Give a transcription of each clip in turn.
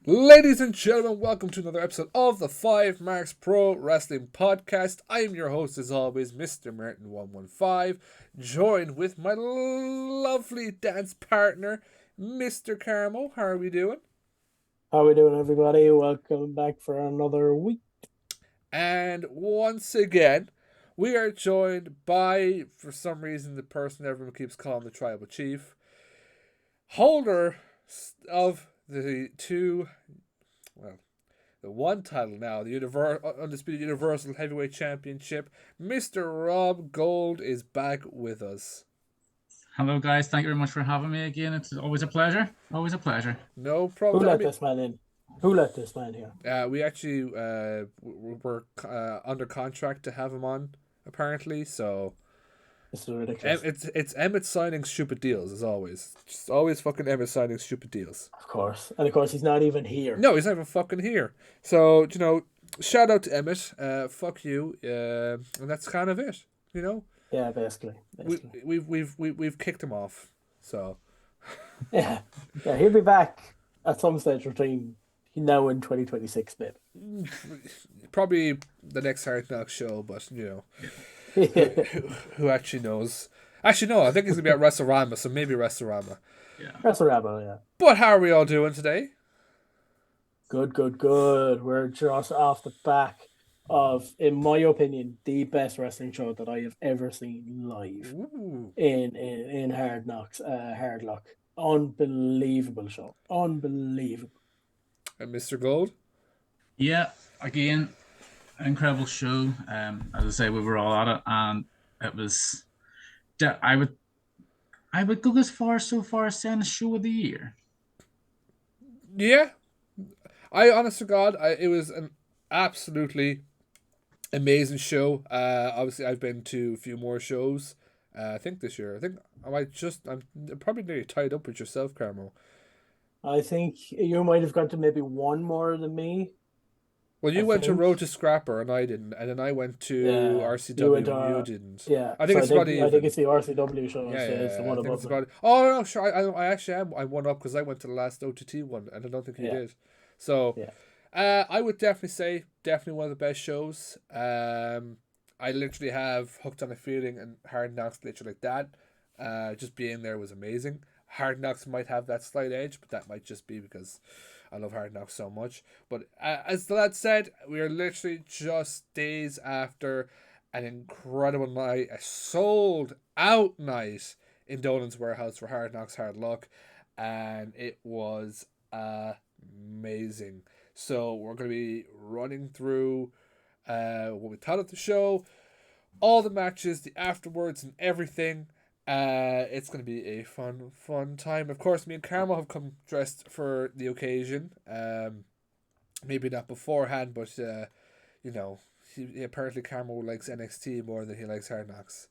Ladies and gentlemen, welcome to another episode of the 5Marks Pro Wrestling Podcast. I am your host, as always, Mr. Merton115, joined with my lovely dance partner, Mr. Carmo. How are we doing? How we doing, everybody? Welcome back for another week. And once again, we are joined by, for some reason, the person everyone keeps calling the Tribal Chief, holder of the one title now, the Undisputed Universal Heavyweight Championship. Mr. Rob Gold is back with us. Hello, guys. Thank you very much for having me again. It's always a pleasure. Always a pleasure. No Who problem. let this man in? Who let this man here? We actually were under contract to have him on, apparently, so... This is ridiculous. It's Emmett signing stupid deals, as always. Just always fucking Emmett signing stupid deals. Of course. And of course, he's not even here. No, he's not even fucking here. So, shout out to Emmett. Fuck you. And that's kind of it, Yeah, basically. We've kicked him off, so... Yeah, he'll be back at some stage between now and 2026, babe. Probably the next Hard Knox show, but, who actually knows? Actually, no, I think he's going to be at WrestleRama, so maybe WrestleRama. Yeah. WrestleRama, yeah. But how are we all doing today? Good. We're just off the back of, in my opinion, the best wrestling show that I have ever seen live. Ooh. in Hard Knox, Hard Luck. Unbelievable show. Unbelievable. And Mr. Gold? Yeah, again, incredible show. As I say, we were all at it, and it was. I would go as far as saying the show of the year. Yeah. Honest to God, it was an absolutely amazing show. Obviously, I've been to a few more shows. I think this year. I'm probably nearly tied up with yourself, Carmo. I think you might have gone to maybe one more than me. Well, you I went to think. Road to Scrapper and I didn't, and then I went to Yeah, RCW you went and to, you didn't. yeah. I think So it's about I even. think it's the RCW show. Yeah, so it's the I one think above it's them. about. Oh no, sure. I actually am. I won up because I went to the last OTT one, and I don't think you Yeah. did. So, Yeah. I would definitely say one of the best shows. I literally have Hooked on a Feeling and Hard Knocks literally like that. Just being there was amazing. Hard Knocks might have that slight edge, but that might just be because I love Hard Knocks so much. But as the lad said, we are literally just days after an incredible night, a sold out night in Dolan's Warehouse for Hard Knocks Hard Luck, and it was amazing. So we're going to be running through what we thought of the show, all the matches, the afterwards, and everything. It's going to be a fun time. Of course, me and Carmo have come dressed for the occasion. Maybe not beforehand, but apparently Carmo likes NXT more than he likes Hard Knocks.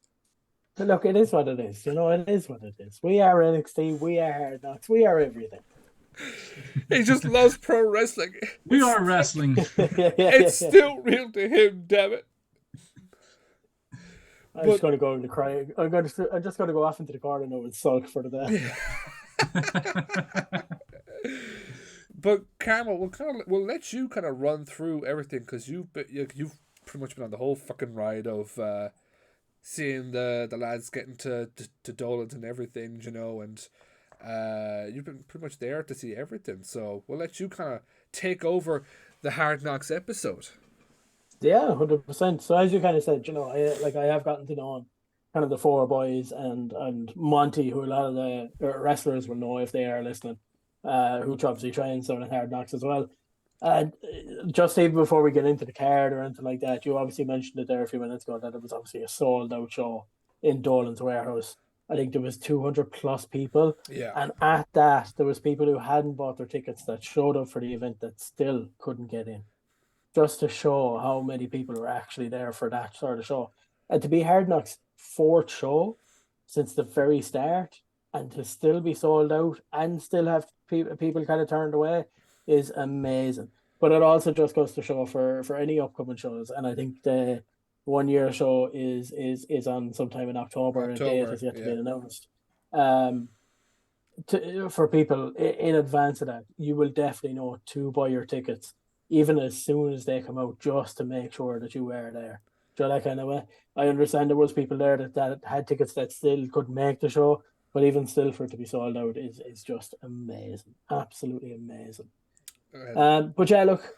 But look, it is what it is. It is what it is. We are NXT. We are Hard Knocks. We are everything. He just loves pro wrestling. We are wrestling. It's still real to him, damn it. I'm just going to go into cry. I'm just going to go off into the corner now and sulk for the day. But Carmo, we'll let you kind of run through everything because you've pretty much been on the whole fucking ride of seeing the lads getting to Dolan's and everything, and you've been pretty much there to see everything. So we'll let you kind of take over the Hard Knocks episode. Yeah, 100%. So as you kind of said, I have gotten to know kind of the four boys and Monty, who a lot of the wrestlers will know if they are listening, who obviously trains down at Hard Knocks as well. And just even before we get into the card or anything like that, you obviously mentioned it there a few minutes ago that it was obviously a sold out show in Dolan's Warehouse. I think there was 200 plus people. Yeah. And at that, there was people who hadn't bought their tickets that showed up for the event that still couldn't get in. Just to show how many people were actually there for that sort of show. And to be Hard Knocks' fourth show since the very start, and to still be sold out and still have people kind of turned away is amazing. But it also just goes to show for any upcoming shows. And I think the 1 year show is on sometime in October. A date is yet to be announced. for people in advance of that, you will definitely know to buy your tickets even as soon as they come out, just to make sure that you were there. Do you know that kind of way? I understand there was people there that had tickets that still couldn't make the show, but even still, for it to be sold out is just amazing, absolutely amazing. But yeah, look,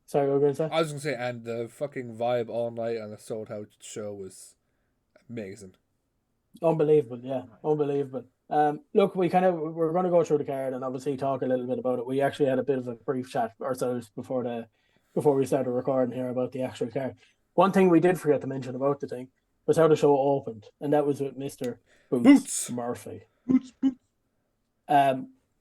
sorry, what were you going to say? I was gonna say, and the fucking vibe all night on the sold out show was amazing. Unbelievable, yeah, unbelievable. Look, we're going to go through the card and obviously talk a little bit about it. We actually had a bit of a brief chat ourselves before we started recording here about the actual card. One thing we did forget to mention about the thing was how the show opened, and that was with Mr. Boots Murphy. Boots.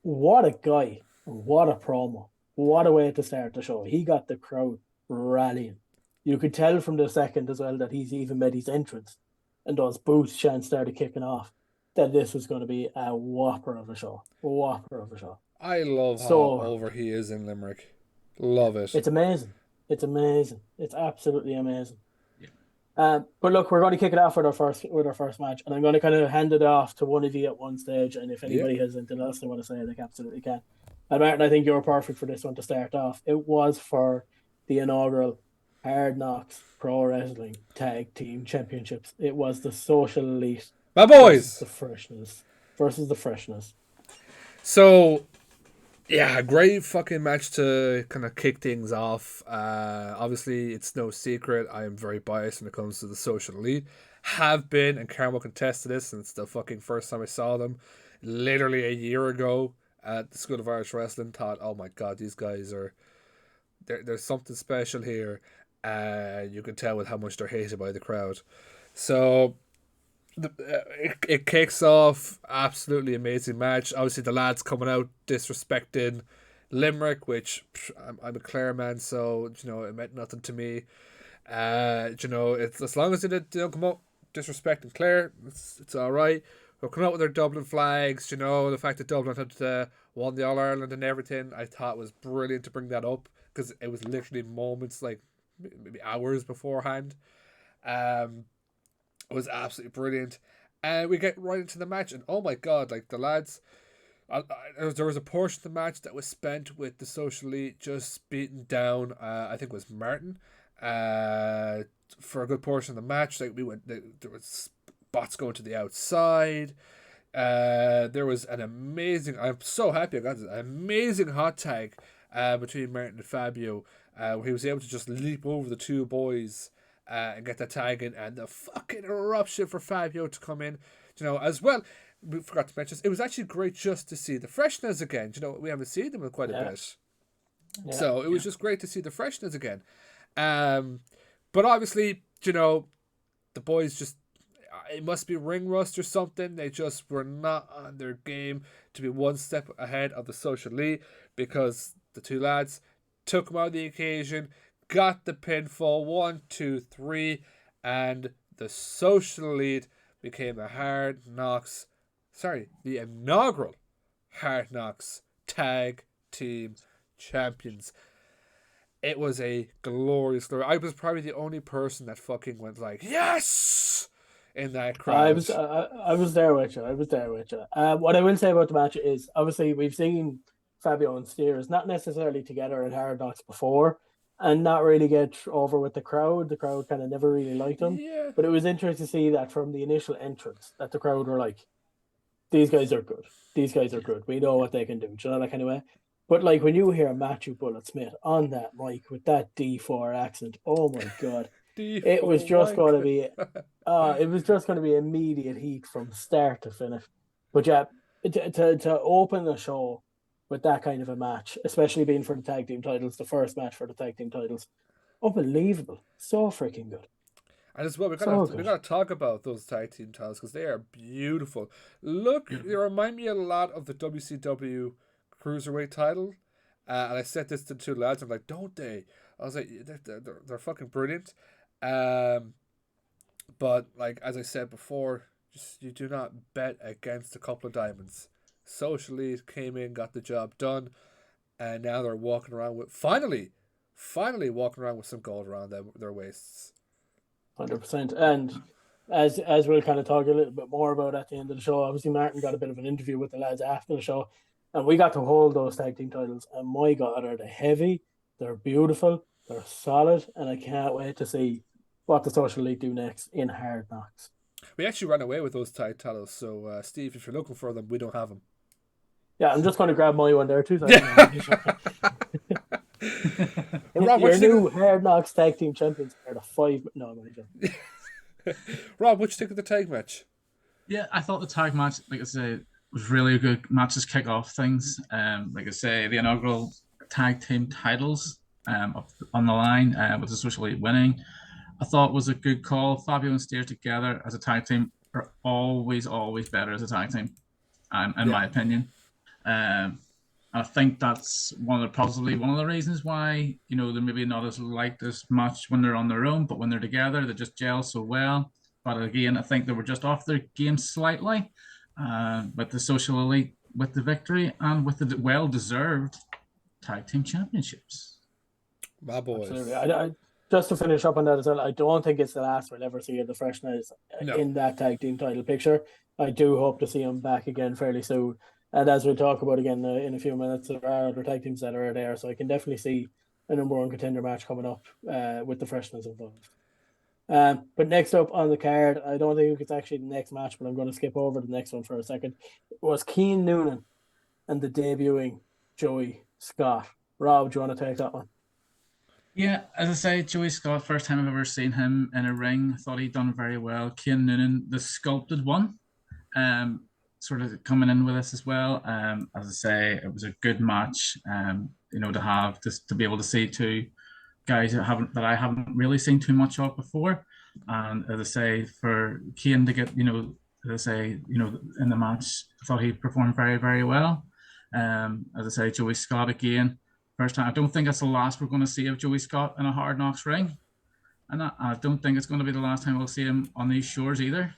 What a guy! What a promo! What a way to start the show. He got the crowd rallying. You could tell from the second as well that he's even made his entrance, and those boots chants started kicking off, that this was going to be a whopper of a show. I love how over he is in Limerick. Love it. It's amazing. It's absolutely amazing. Yeah. But look, we're going to kick it off with our first match, and I'm going to kind of hand it off to one of you at one stage, and if anybody has anything else they want to say, they absolutely can. And Martin, I think you're perfect for this one to start off. It was for the inaugural Hard Knox Pro Wrestling Tag Team Championships. It was the Social Elite, my boys, versus the Freshness. So, yeah, great fucking match to kind of kick things off. Obviously, it's no secret I am very biased when it comes to the Social Elite. Have been, and Carmo can attest to this since the fucking first time I saw them, literally a year ago at the School of Irish Wrestling. Thought, oh my god, these guys are there's something special here. You can tell with how much they're hated by the crowd. So it kicks off, absolutely amazing match. Obviously the lads coming out disrespecting Limerick, which I'm a Clare man, so it meant nothing to me. It's as long as they don't come out disrespecting Clare, it's all right. We're coming out with their Dublin flags. The fact that Dublin had won the All Ireland and everything, I thought was brilliant to bring that up, because it was literally moments, like maybe hours beforehand. It was absolutely brilliant, and we get right into the match, and oh my god, like the lads, there was a portion of the match that was spent with the Social Elite just beating down, I think it was Martin, for a good portion of the match. Like there was spots going to the outside. There was an amazing, I'm so happy I got this, an amazing hot tag between Martin and Fabio, where he was able to just leap over the two boys and get that tag in, and the fucking eruption for Fabio to come in, as well. We forgot to mention this. It was actually great just to see the Freshness again. We haven't seen them in quite a bit. Yeah. So it was just great to see the Freshness again. But obviously, the boys just, it must be ring rust or something. They just were not on their game to be one step ahead of the Social Elite, because the two lads took them out of the occasion, got the pinfall, 1, 2, 3, and the Social Elite became the inaugural Hard Knox Tag Team Champions. It was a glorious story. I was probably the only person that fucking went like, yes, in that crowd. I was there with you. What I will say about the match is, obviously, we've seen Fabio and Steers not necessarily together in Hard Knocks before, and not really get over with the crowd. The crowd kind of never really liked them. Yeah. But it was interesting to see that from the initial entrance, that the crowd were like, these guys are good. We know what they can do. Do you know that kind of way? But like when you hear Matthew Bullet Smith on that mic with that D4 accent, oh my god. It was just going to be immediate heat from start to finish. But yeah, to open the show with that kind of a match, especially being for the tag team titles, the first match for the tag team titles, unbelievable. So freaking good. And as well, we gotta talk about those tag team titles, because they are beautiful. Look, they remind me a lot of the WCW Cruiserweight title. And I said this to the two lads, I'm like, don't they? I was like, they're fucking brilliant. But like as I said before, just you do not bet against a couple of diamonds. Social Elite came in, got the job done, and now they're walking around with finally walking around with some gold around their waists. 100%. And as we'll kind of talk a little bit more about at the end of the show, obviously Martin got a bit of an interview with the lads after the show, and we got to hold those tag team titles. And my God, are they heavy? They're beautiful. They're solid, and I can't wait to see what the Social Elite do next in Hard Knocks. We actually ran away with those tag titles, so Steve, if you're looking for them, we don't have them. Yeah, I'm just going to grab my one there too. So Rob, your new Hard Knocks tag team champions are the 5. No, I'm not joking. Rob, what you think of the tag match? Yeah, I thought the tag match, like I say, was really a good match to kick off things. Like I say, the inaugural tag team titles on the line with the Social Elite winning. I thought was a good call. Fabio and Steer together as a tag team are always better as a tag team, in my opinion. I think that's possibly one of the reasons why, you know, they're maybe not as liked as much when they're on their own, but when they're together, they just gel so well. But again, I think they were just off their game slightly with the Social Elite with the victory and with the well-deserved tag team championships. My boys. Absolutely. I just to finish up on that as well, I don't think it's the last we'll ever see of the Freshness in that tag team title picture. I do hope to see them back again fairly soon. And as we'll talk about again in a few minutes, there are other tag teams that are there. So I can definitely see a number one contender match coming up with the Freshness involved. But next up on the card, I don't think it's actually the next match, but I'm going to skip over the next one for a second. It was Cian Noonan and the debuting Joey Scott. Rob, do you want to take that one? Yeah, as I say, Joey Scott, first time I've ever seen him in a ring. I thought he'd done very well. Cian Noonan, the sculpted one, sort of coming in with us as well. As I say, it was a good match. You know, to have just to be able to see two guys that I haven't really seen too much of before, and as I say, for Cian to get, you know, as I say, you know, in the match, I thought he performed very well. As I say, Joey Scott again. First time. I don't think that's the last we're going to see of Joey Scott in a Hard Knocks ring. And I don't think it's going to be the last time we'll see him on these shores either.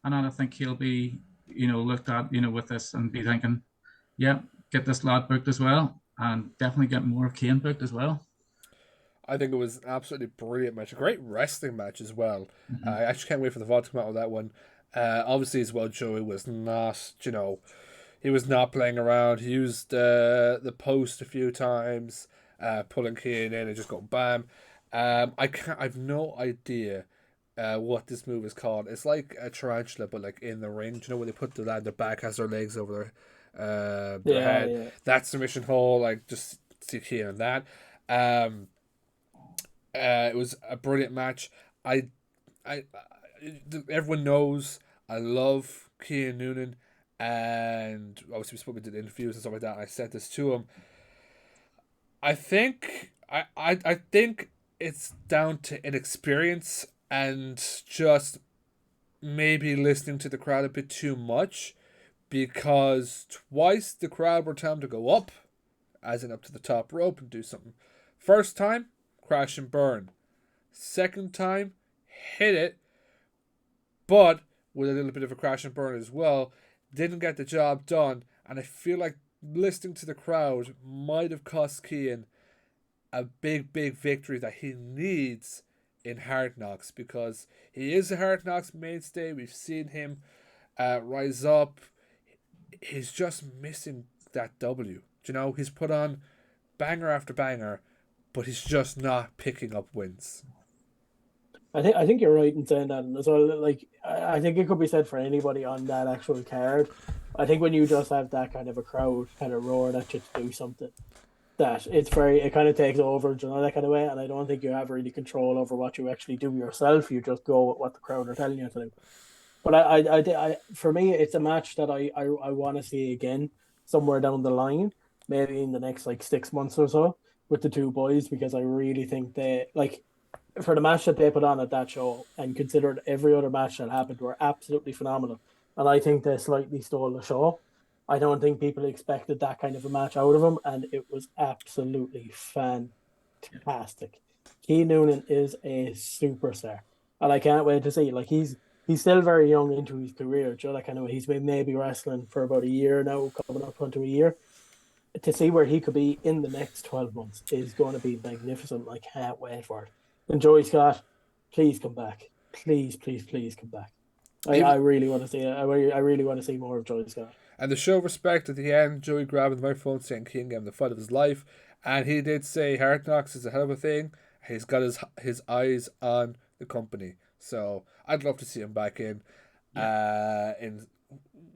And I think he'll be, you know, looked at, you know, with this and be thinking, yeah, get this lad booked as well. And definitely get more of Cian booked as well. I think it was an absolutely brilliant match. A great wrestling match as well. Mm-hmm. I actually can't wait for the VOD to come out with that one. Obviously, as well, Joey was not, you know, he was not playing around. He used the post a few times, pulling Cian in and just going bam. I've no idea what this move is called. It's like a tarantula, but like in the ring. Do you know when they put the back has their legs over their head? Yeah. That's submission hold. Like just see Cian on that. It was a brilliant match. Everyone knows I love Cian Noonan. And obviously we spoke about the interviews and stuff like that. And I said this to him. I think it's down to inexperience and just maybe listening to the crowd a bit too much, because twice the crowd were telling him to go up, as in up to the top rope and do something. First time, crash and burn. Second time, hit it, but with a little bit of a crash and burn as well. Didn't get the job done, and I feel like listening to the crowd might have cost Cian a big victory that he needs in Hard Knocks, because he is a Hard Knocks mainstay. We've seen him rise up. He's just missing that W. You know, he's put on banger after banger, but he's just not picking up wins. I think you're right in saying that as well. Like, I think it could be said for anybody on that actual card. I think when you just have that kind of a crowd kind of roaring at you to do something, that it kind of takes over, you know, that kind of way. And I don't think you have really control over what you actually do yourself. You just go with what the crowd are telling you to do. But I for me, it's a match that I want to see again somewhere down the line, maybe in the next like 6 months or so with the two boys, because I really think they like. For the match that they put on at that show, and considered every other match that happened, were absolutely phenomenal. And I think they slightly stole the show. I don't think people expected that kind of a match out of them, and it was absolutely fantastic. Cian Noonan is a superstar, and I can't wait to see. Like he's still very young into his career. You know, that kind of way. He's been maybe wrestling for about a year now, coming up onto a year. To see where he could be in the next 12 months is going to be magnificent. I can't wait for it. And Joey Scott, please come back. please, please, please come back. Even- I really want to see it. I really want to see more of Joey Scott. And to show respect at the end, Joey grabbing the microphone saying King gave him the fight of his life. And he did say Hard Knocks is a hell of a thing. He's got his eyes on the company. So I'd love to see him back in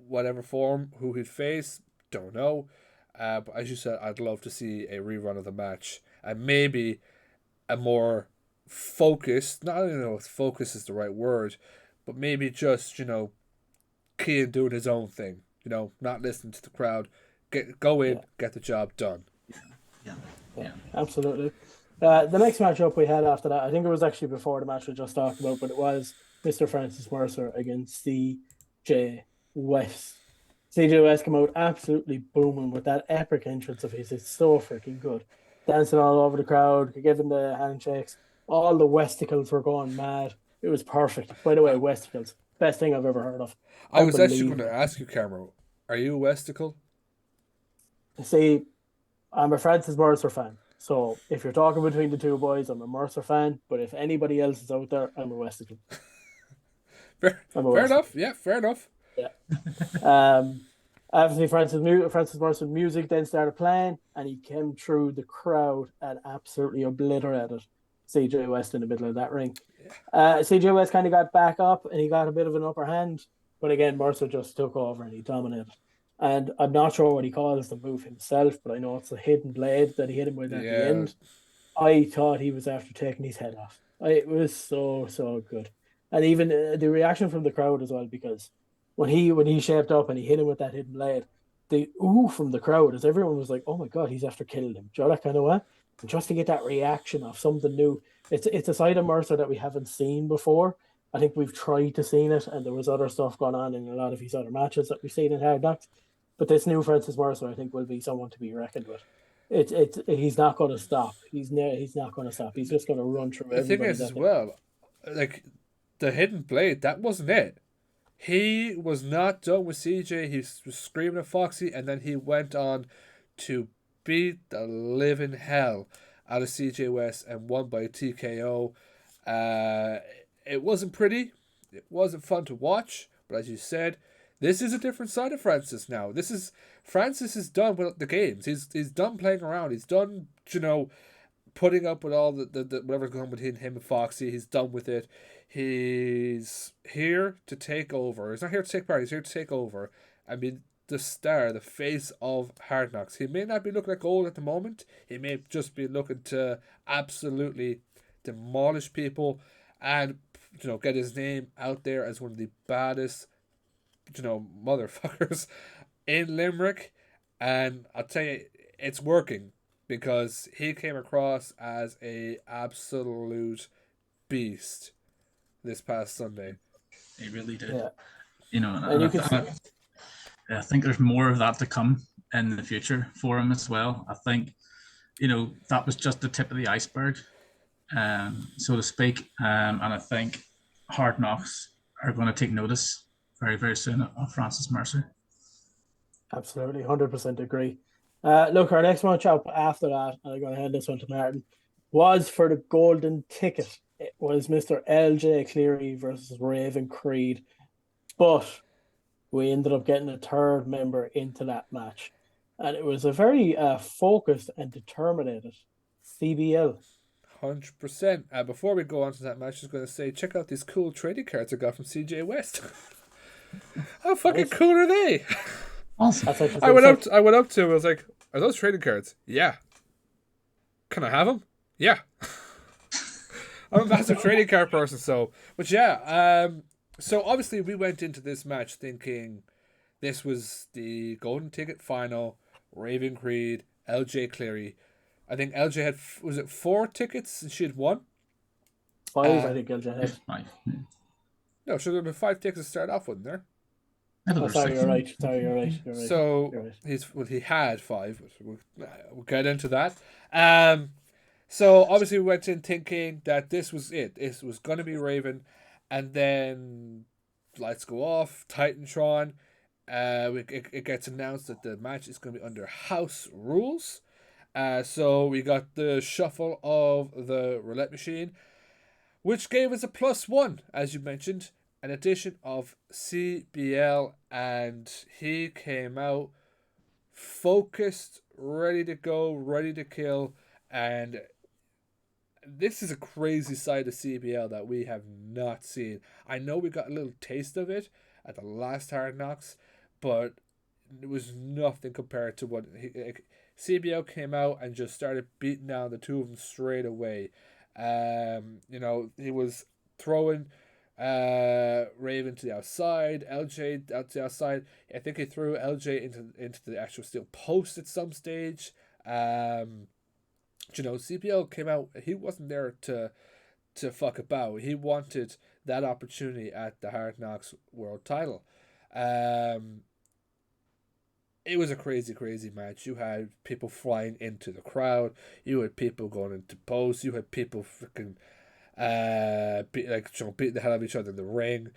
whatever form. Who he'd face, don't know. But as you said, I'd love to see a rerun of the match. And maybe a more focused, not I don't know if focus is the right word, but maybe just, Keane doing his own thing. Not listening to the crowd. Go in, get the job done. Yeah. Absolutely. The next matchup we had after that, I think it was actually before the match we just talked about, but it was Mr. Francis Mercer against CJ West. CJ West came out absolutely booming with that epic entrance of his. It's so freaking good. Dancing all over the crowd, giving the handshakes. All the Westicles were going mad. It was perfect. By the way, Westicles, best thing I've ever heard of. I was actually going to ask you, Carmo, are you a Westicle? See, I'm a Francis Mercer fan. So if you're talking between the two boys, I'm a Mercer fan. But if anybody else is out there, I'm a Westicle. Fair enough. Yeah, fair enough. Yeah. Obviously, Francis Mercer's music then started playing, and he came through the crowd and absolutely obliterated CJ West in the middle of that ring. Yeah. CJ West kind of got back up, and he got a bit of an upper hand. But again, Mercer just took over and he dominated. And I'm not sure what he calls the move himself, but I know it's a hidden blade that he hit him with at the end. I thought he was after taking his head off. It was so good. And even the reaction from the crowd as well, because when he shaped up and he hit him with that hidden blade, the ooh from the crowd as everyone was like, oh my God, he's after killing him. Do you know that kind of way? And just to get that reaction of something new, it's a side of Mercer that we haven't seen before. I think we've tried to see it, and there was other stuff going on in a lot of his other matches that we've seen in Hard Knox. But this new Francis Mercer, I think, will be someone to be reckoned with. He's not going to stop. He's not going to stop. He's just going to run through everybody. The thing is, as well, like the hidden blade, that wasn't it. He was not done with CJ. He was screaming at Foxy, and then he went on to beat the living hell out of CJ West and won by TKO. It wasn't pretty. It wasn't fun to watch. But as you said, this is a different side of Francis now. Francis is done with the games. He's done playing around. He's done, putting up with all the whatever's going on between him and Foxy. He's done with it. He's here to take over. He's not here to take part. He's here to take over and be the star, the face of Hard Knocks. He may not be looking like gold at the moment. He may just be looking to absolutely demolish people and get his name out there as one of the baddest motherfuckers in Limerick. And I'll tell you, it's working because he came across as a absolute beast this past Sunday. He really did. Yeah. And I think there's more of that to come in the future for him as well. I think, that was just the tip of the iceberg, so to speak. And I think Hard Knocks are going to take notice very, very soon of Francis Mercer. Absolutely, 100% agree. Look, our next matchup after that, and I'm going to hand this one to Martin, was for the golden ticket. It was Mr. LJ Cleary versus Raven Creed. But we ended up getting a third member into that match. And it was a very focused and determined CBL. 100%. Before we go on to that match, I was going to say, check out these cool trading cards I got from CJ West. How fucking cool are they? Awesome. I went up to him. I was like, "Are those trading cards?" Yeah. Can I have them? Yeah. I'm a massive trading card person, so. But yeah, so obviously we went into this match thinking this was the golden ticket final. Raven Creed, LJ Cleary. I think LJ had, was it 4 tickets and she had 1? 5, I think LJ had. 5. No, so there were 5 tickets to start off with, there. Sorry, you're right. You're right. So he had 5. We'll get into that. So obviously we went in thinking that this was it. It was going to be Raven, and then lights go off. Titantron. It gets announced that the match is going to be under house rules. So we got the shuffle of the roulette machine. which gave us a +1, as you mentioned, an edition of CBL, and he came out focused, ready to go, ready to kill, and this is a crazy side of CBL that we have not seen. I know we got a little taste of it at the last Hard Knocks, but it was nothing compared to what CBL came out and just started beating down the two of them straight away. He was throwing Raven to the outside, LJ out to the outside. I think he threw LJ into the actual steel post at some stage. CBL came out. He wasn't there to fuck about. He wanted that opportunity at the Hard Knocks World Title. It was a crazy, crazy match. You had people flying into the crowd. You had people going into posts. You had people freaking beating the hell out of each other in the ring.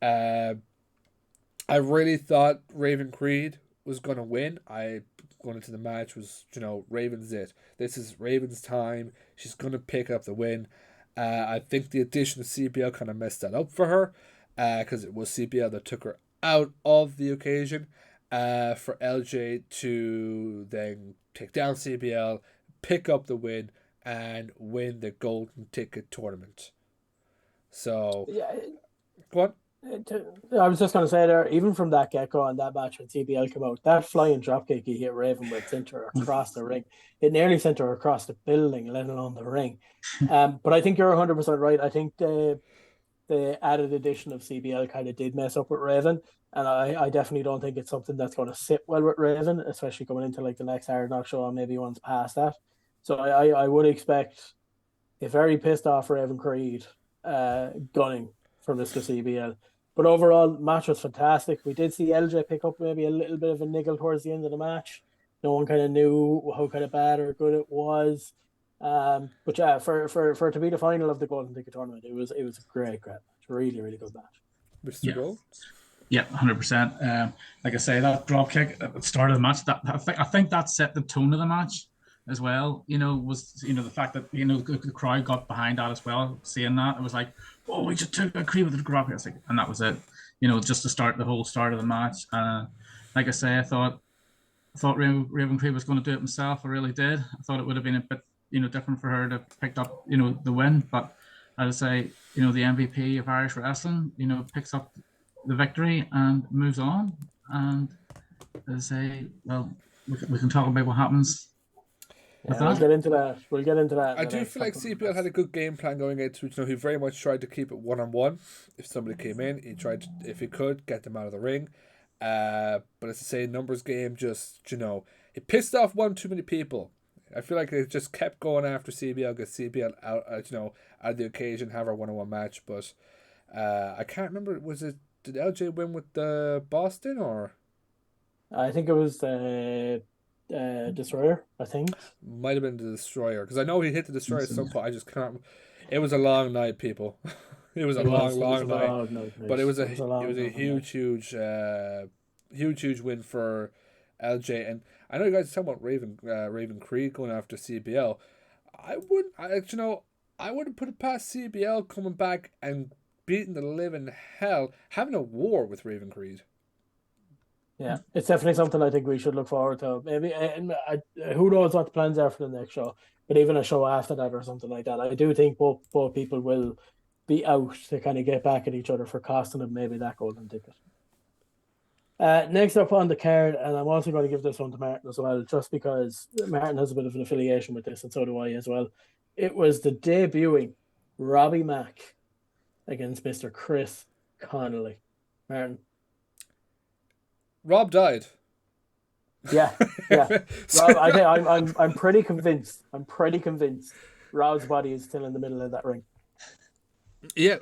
I really thought Raven Creed was going to win. Going into the match was, Raven's it. This is Raven's time. She's going to pick up the win. I think the addition of CBL kind of messed that up for her, because it was CBL that took her out of the occasion. For LJ to then take down CBL, pick up the win, and win the golden ticket tournament. So, yeah, go on. I was just going to say there, even from that get-go on that match when CBL came out, that flying dropkick he hit Raven with sent her across the ring. It nearly sent her across the building, let alone the ring. But I think you're 100% right. I think the added addition of CBL kind of did mess up with Raven, and I definitely don't think it's something that's going to sit well with Raven, especially coming into like the next Hard Knock show or maybe one's past that. So I would expect a very pissed off Raven Creed gunning for Mr. CBL. But overall, match was fantastic. We did see LJ pick up maybe a little bit of a niggle towards the end of the match. No one kind of knew how kind of bad or good it was. But yeah, for it to be the final of the Golden Ticket tournament, it was a great match. Really, really good match. Mr. Gold? Yeah, 100%. Like I say, that drop kick at the start of the match, I think that set the tone of the match as well. Was the fact that the crowd got behind that as well. Seeing that, it was like, oh, we just took a creep with the drop kick, and that was it. Just to start the whole start of the match. Like I say, I thought Raven Creed was going to do it himself. I really did. I thought it would have been a bit different for her to pick up the win, but as I say, the MVP of Irish wrestling, picks up the victory and moves on. And as I say, well, we can talk about what happens. We'll get into that. I do feel like CBL had a good game plan going into it. He very much tried to keep it 1-on-1. If somebody came in, he tried to, if he could, get them out of the ring. But as I say, numbers game just, it pissed off one too many people. I feel like they just kept going after CBL, get CBL out, out of the occasion, have our 1-on-1 match. But I can't remember. Did LJ win with the Boston or? I think it was Destroyer. I think might have been the Destroyer, because I know he hit the Destroyer at some point. I just can't. It was a long night, people. It was a long night. But it was a huge win for LJ. And I know you guys are talking about Raven Creed going after CBL. I wouldn't put it past CBL coming back and beating the living hell, having a war with Raven Creed. Yeah, it's definitely something I think we should look forward to. Maybe, who knows what the plans are for the next show, but even a show after that or something like that. I do think both people will be out to kind of get back at each other for costing them maybe that golden ticket. Next up on the card, and I'm also going to give this one to Martin as well, just because Martin has a bit of an affiliation with this, and so do I as well. It was the debuting Robbie Mack against Mr. Chris Connolly. Martin. Rob died. Yeah. Rob, I think I'm pretty convinced. Rob's body is still in the middle of that ring. Yeah,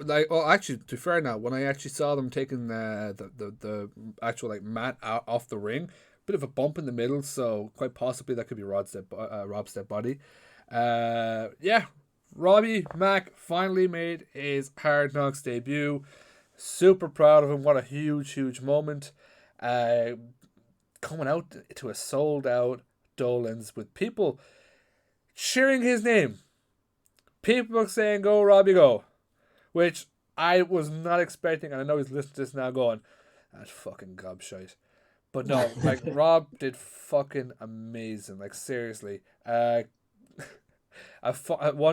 actually, to be fair now, when I actually saw them taking the actual mat out off the ring, bit of a bump in the middle, so quite possibly that could be Rob's dead body. Robbie Mack finally made his Hard Knocks debut. Super proud of him. What a huge moment. Coming out to a sold out Dolan's with people cheering his name. People saying, "Go Robbie, go." which I was not expecting, and I know he's listening to this now going, "That's fucking gobshite." But no, like Rob did fucking amazing. Like seriously, one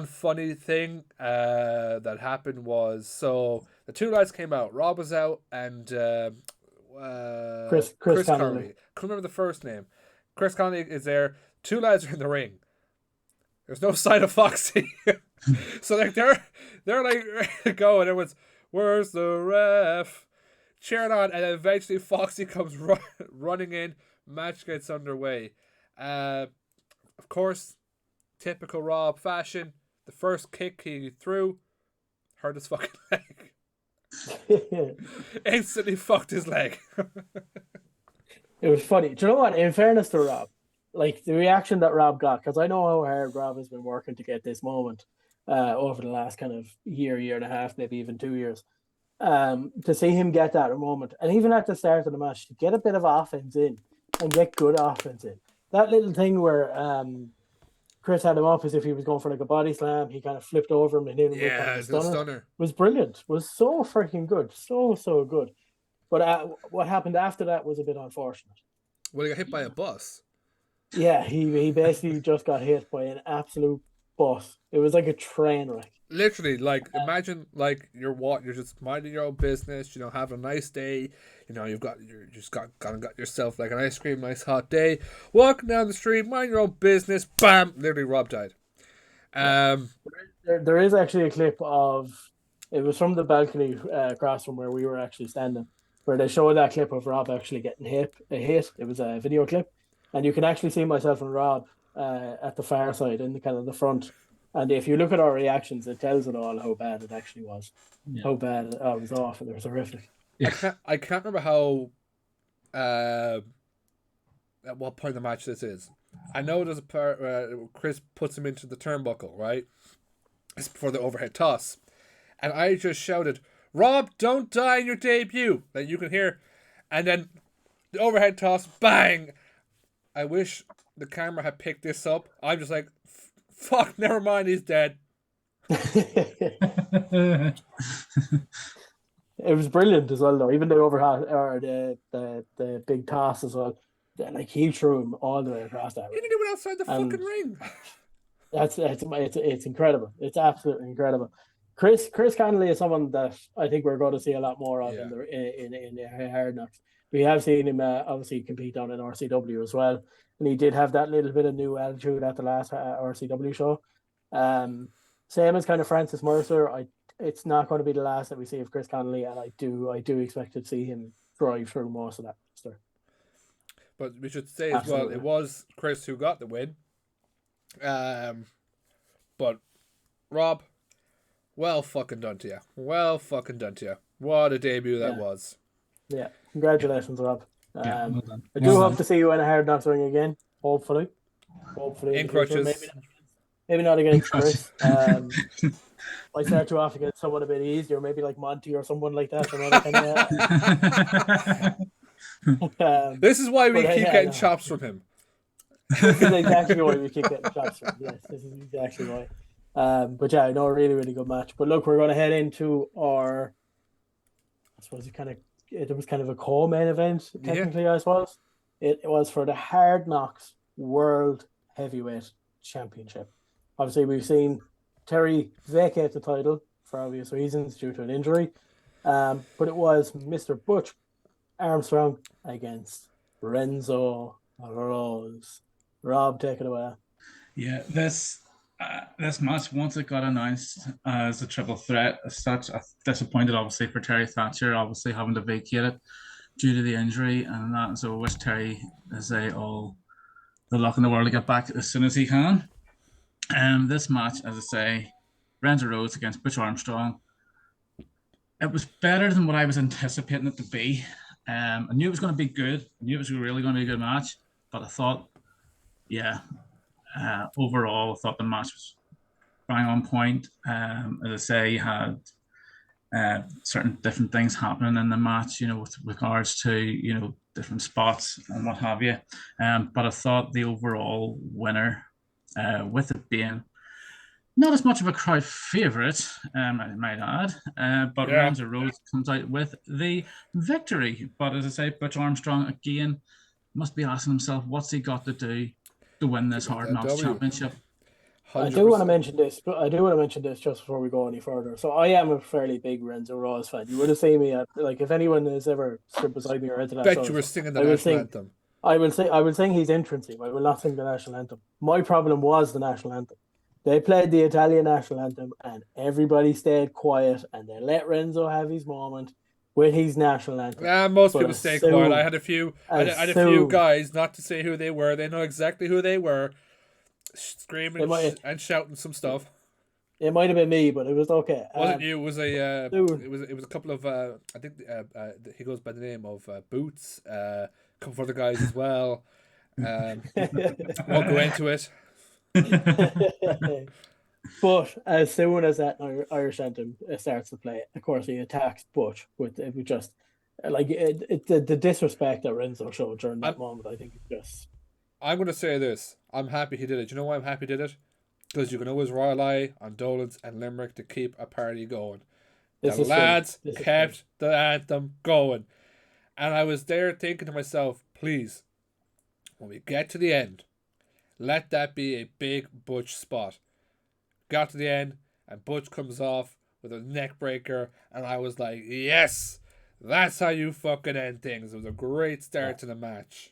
funny thing that happened was, so the two lads came out. Rob was out, and Chris Chris Connolly. Connolly. Couldn't remember the first name. Chris Connolly is there. Two lads are in the ring. There's no sign of Foxy. So like they're like ready to go, and everyone's, "Where's the ref?" Cheering on, and eventually Foxy comes running in. Match gets underway. Of course, typical Rob fashion. The first kick he threw hurt his fucking leg. Instantly fucked his leg. It was funny. Do you know what? In fairness to Rob, like the reaction that Rob got, because I know how hard Rob has been working to get this moment over the last kind of year and a half, maybe even 2 years. To see him get that moment, and even at the start of the match, to get a bit of offense in and get good offense in. That little thing where Chris had him up as if he was going for like a body slam, he kind of flipped over him and hit him with kind of a stunner. Was brilliant. Was so freaking good. So good. But what happened after that was a bit unfortunate. Well, he got hit by a bus. Yeah, he basically just got hit by an absolute bus. It was like a train wreck. Literally, like imagine like you're just minding your own business, having a nice day, you've got yourself like an ice cream, nice hot day, walking down the street, mind your own business, bam, literally Rob died. There is actually a clip of, it was from the balcony across from where we were actually standing, where they showed that clip of Rob actually getting hit. It was a video clip, and you can actually see myself and Rob at the far side in the kind of the front. And if you look at our reactions, it tells it all how bad it actually was. Yeah. How bad it was awful. It was horrific. Yeah. I can't remember how at what point of the match this is. I know there's a part where Chris puts him into the turnbuckle, right? It's before the overhead toss. And I just shouted, "Rob, don't die in your debut." That you can hear. And then the overhead toss, bang! I wish the camera had picked this up. I'm just like, fuck, never mind, he's dead. It was brilliant as well, though. Even the overhead or the big toss as well. Like he threw him all the way across that ring. He didn't even outside the fucking ring. It's incredible. It's absolutely incredible. Chris Connolly is someone that I think we're going to see a lot more of in the Hard Knocks. We have seen him obviously compete on an RCW as well, and he did have that little bit of new attitude at the last RCW show. Same as kind of Francis Mercer. It's not going to be the last that we see of Chris Connolly, and I do expect to see him drive through most of that roster. But we should say as well, it was Chris who got the win. But Rob, well fucking done to you. Well fucking done to you. What a debut that was. Yeah, congratulations, Rob. Well done. I do hope to see you in a Hard Knox ring again. Hopefully in crutches. Maybe not against Chris. I start you off against someone a bit easier, maybe like Monty or someone like that. This is why we keep getting chops from him. This is exactly why we keep getting chops from him. Yes, this is exactly why. But yeah, a really, really good match. But look, we're going to head into our, I suppose it was kind of a co-main event, technically, I suppose. It was for the Hard Knox World Heavyweight Championship. Obviously, we've seen Terry vacate the title for obvious reasons due to an injury. But it was Mr. Butch Armstrong against Renzo Rose. Rob, take it away. Yeah, this match, once it got announced as a triple threat as such, I was disappointed obviously for Terry Thatcher, obviously having to vacate it due to the injury and that. And so I wish Terry all the luck in the world to get back as soon as he can. This match, as I say, Renzo Rose against Butch Armstrong. It was better than what I was anticipating it to be. I knew it was going to be good. I knew it was really going to be a good match. But I thought, overall, I thought the match was bang on point. As I say, you had certain different things happening in the match, with regards to, different spots and what have you. But I thought the overall winner, with it being Not as much of a crowd favourite, I might add, but Yeah, Renzo Rose comes out with the victory. But as I say, Butch Armstrong again must be asking himself, what's he got to do to win to this get Hard that Knocks W, Championship? I hundred do want to percent. mention this, but I do want to mention this just before we go any further. So I am a fairly big Renzo Rose fan. You would have seen me at, like, if anyone has ever stood beside me or into that Bet you show, were singing the I will national sing. anthem. I will sing his entrance theme. I will not sing the national anthem. My problem was the national anthem. They played the Italian national anthem and everybody stayed quiet and they let Renzo have his moment with his national anthem. Most But people stay quiet. I had a few. I as had a few soon, guys, not to say who they were. They know exactly who they were, screaming it might and shouting some stuff. it might have been me, but it was okay. Wasn't you? It was a. Soon. It was a couple of. I think. He goes by the name of Boots. Couple of other guys as well. Won't go into it. But as soon as that Irish anthem starts to play, of course he attacks Butch with just like the disrespect that Renzo showed during I'm that moment. I think it's just I'm gonna say this. I'm happy he did it. You know why I'm happy he did it? Because you can always rely on Dolan's and Limerick to keep a party going. The this is true. lads This is true. kept the anthem going. And I was there thinking to myself, please, when we get to the end, let that be a big Butch spot. Got to the end, and Butch comes off with a neck breaker, and I was like, yes, that's how you fucking end things. It was a great start to the match.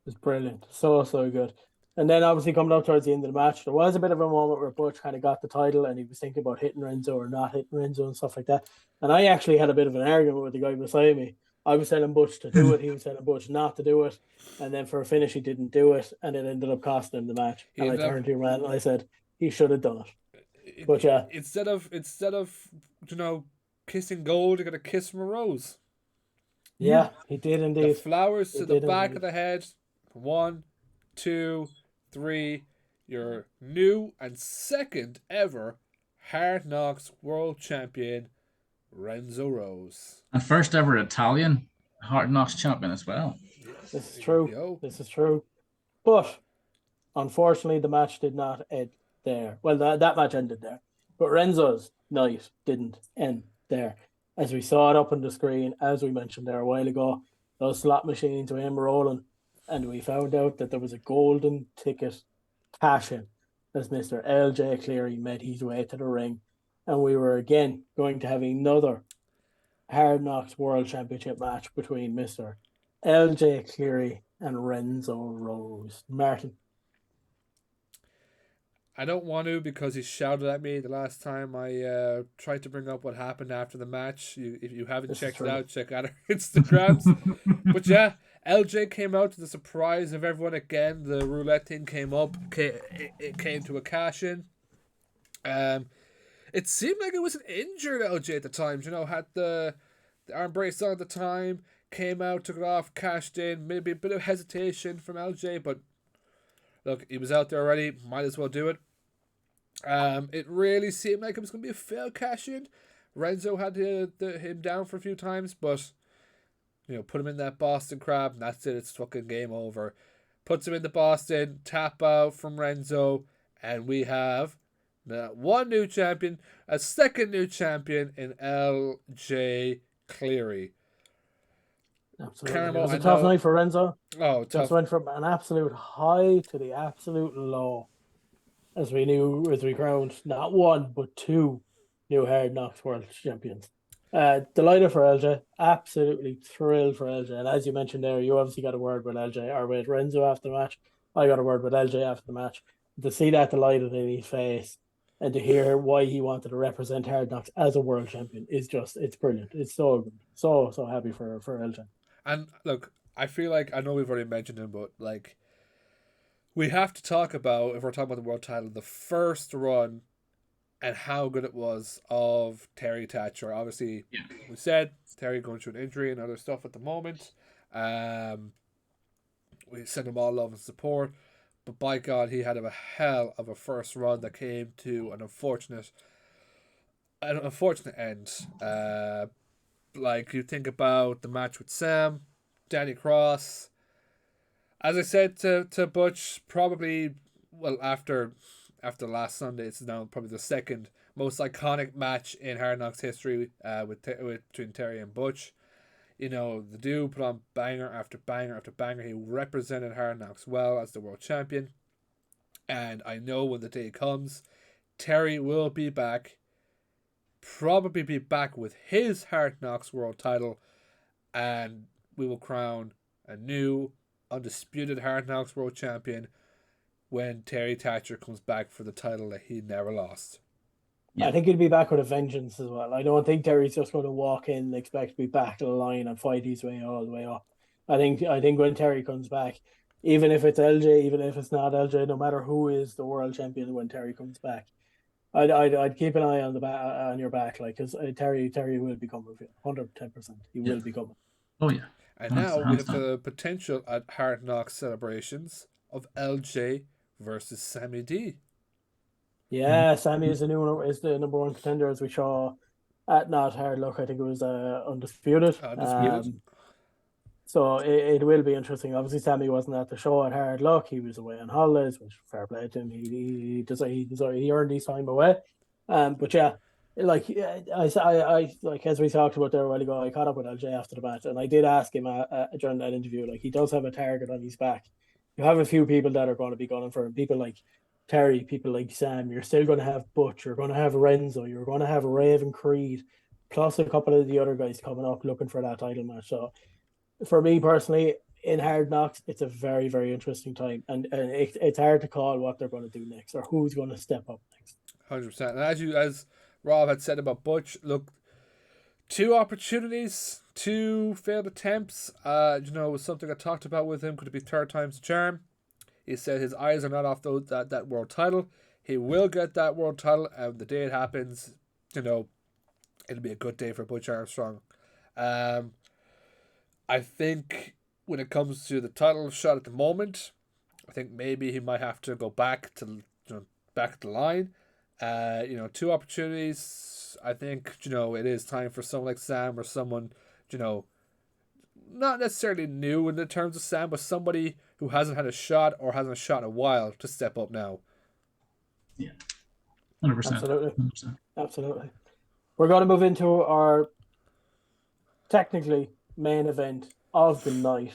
It's brilliant. So good. And then obviously coming up towards the end of the match, there was a bit of a moment where Butch kind of got the title and he was thinking about hitting Renzo or not hitting Renzo and stuff like that. And I actually had a bit of an argument with the guy beside me. I was telling Butch to do it, he was telling Butch not to do it. And then for a finish, he didn't do it, and it ended up costing him the match. He And I ended up turned to him and I said, he should have done it. But yeah, instead of kissing gold, you got to kiss from a rose. yeah, he did The indeed. flowers He to the did back indeed. of the head. 1, 2, 3. Your new and second ever Hard Knocks World Champion, Renzo Rose. And first ever Italian Hard Knocks champion as well. This is There you true. go. This is true. But unfortunately, the match did not end there. Well, that match ended there. But Renzo's night didn't end there. As we saw it up on the screen, as we mentioned there a while ago, those slot machines were in rolling, and we found out that there was a golden ticket cash in as Mr. LJ Cleary made his way to the ring. And we were again going to have another Hard Knocks World Championship match between Mr. LJ Cleary and Renzo Rose. Martin. I don't want to because he shouted at me the last time I tried to bring up what happened after the match. If you haven't This is checked it true. out, check out our Instagrams. But yeah, LJ came out to the surprise of everyone again. The roulette thing came up. It came to a cash in. It seemed like it was an injured LJ at the time. You know, had the arm brace on at the time. Came out, took it off, cashed in. Maybe a bit of hesitation from LJ, but look, he was out there already. Might as well do it. It really seemed like it was going to be a failed cash in. Renzo had him down for a few times, but put him in that Boston crab, and that's it. It's fucking game over. Puts him in the Boston, tap out from Renzo, and we have one new champion, a second new champion in LJ Cleary. Absolutely. Carmo, It was I a tough know. night for Renzo. Oh, Just tough. went from an absolute high to the absolute low. As we crowned not one, but two new Hard Knocks World Champions. Delighted for LJ. Absolutely thrilled for LJ. And as you mentioned there, you obviously got a word with LJ or with Renzo after the match. I got a word with LJ after the match. To see that delighted in his face and to hear why he wanted to represent Hard Knocks as a world champion is just, it's brilliant. It's so good. So happy for LJ. And look, I feel like I know we've already mentioned him, but like we have to talk about, if we're talking about the world title, the first run and how good it was of Terry Thatcher. Obviously, we said Terry going through an injury and other stuff at the moment. We send him all love and support, but by God, he had a hell of a first run that came to an unfortunate end. Like you think about the match with Sam, Danny Cross. As I said to Butch, probably after after last Sunday, it's now probably the second most iconic match in Hard Knocks history between Terry and Butch. You know, the dude put on banger after banger after banger. He represented Hard Knocks well as the world champion. And I know when the day comes, Terry will be back. Probably be back with his Hard Knocks world title. And we will crown a new, undisputed Hard Knocks world champion when Terry Thatcher comes back for the title that he never lost. I think he'll be back with a vengeance as well. I don't think Terry's just going to walk in and expect to be back to the line and fight his way all the way up. I think when Terry comes back, even if it's LJ, even if it's not LJ, no matter who is the world champion when Terry comes back, I'd keep an eye on your back, like, because Terry will become 110%. He will become. Oh yeah. And now we have the potential at Hard Knocks celebrations of LJ versus Sammy D. Yeah, Sammy is the number one contender, as we saw at Not Hard Luck. I think it was undisputed. So it will be interesting. Obviously, Sammy wasn't at the show at Hard Luck. He was away on holidays, which fair play to him. He earned his time away. But yeah, like I like, as we talked about there a while ago, I caught up with LJ after the match, and I did ask him during that interview. Like, he does have a target on his back. You have a few people that are going to be going for him. People like Terry, people like Sam. You're still going to have Butch. You're going to have Renzo. You're going to have Raven Creed, plus a couple of the other guys coming up looking for that title match. So, for me personally, in Hard Knocks, it's a very, very interesting time, and it's hard to call what they're going to do next or who's going to step up next. 100%. And as Rob had said about Butch, look, 2 opportunities, 2 failed attempts. Was something I talked about with him. Could it be 3rd time's a charm? He said his eyes are not off that world title. He will get that world title, and the day it happens, it'll be a good day for Butch Armstrong. I think when it comes to the title shot at the moment, I think maybe he might have to go back to the line. 2 opportunities. I think it is time for someone like Sam or someone not necessarily new in the terms of Sam, but somebody who hasn't had a shot or hasn't shot in a while to step up now. Yeah, 100%. Absolutely, 100%. Absolutely. We're going to move into our technically main event of the night,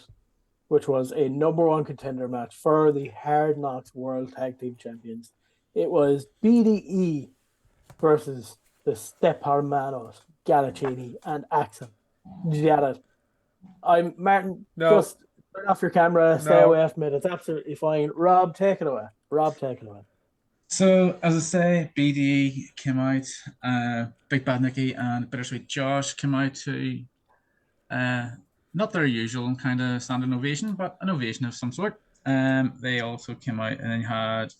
which was a number 1 contender match for the Hard Knocks World Tag Team Champions. It was BDE versus the Step Hermanos, Galacini and Axel. Did you get it? I'm Martin. No. Just turn off your camera. Stay away from it. It's absolutely fine. Rob, take it away. So, as I say, BDE came out. Big Bad Nicky and Bittersweet Josh came out to not their usual kind of standing ovation, but an ovation of some sort. They also came out, and then you had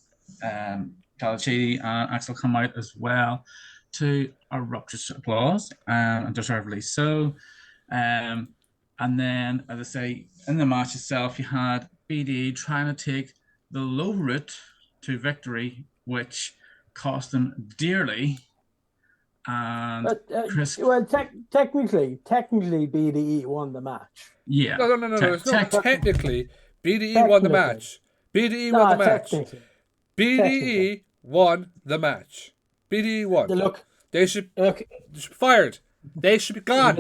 Galacini and Axel come out as well to a raucous applause, and deservedly so. And then, as I say, in the match itself, you had BD trying to take the low route to victory, which cost them dearly. And Chris... Well, technically, BDE won the match. Yeah. No. Technically, BDE won the match. BDE won the match. BDE won the match. BDE won. Look, they should be fired. They should be gone.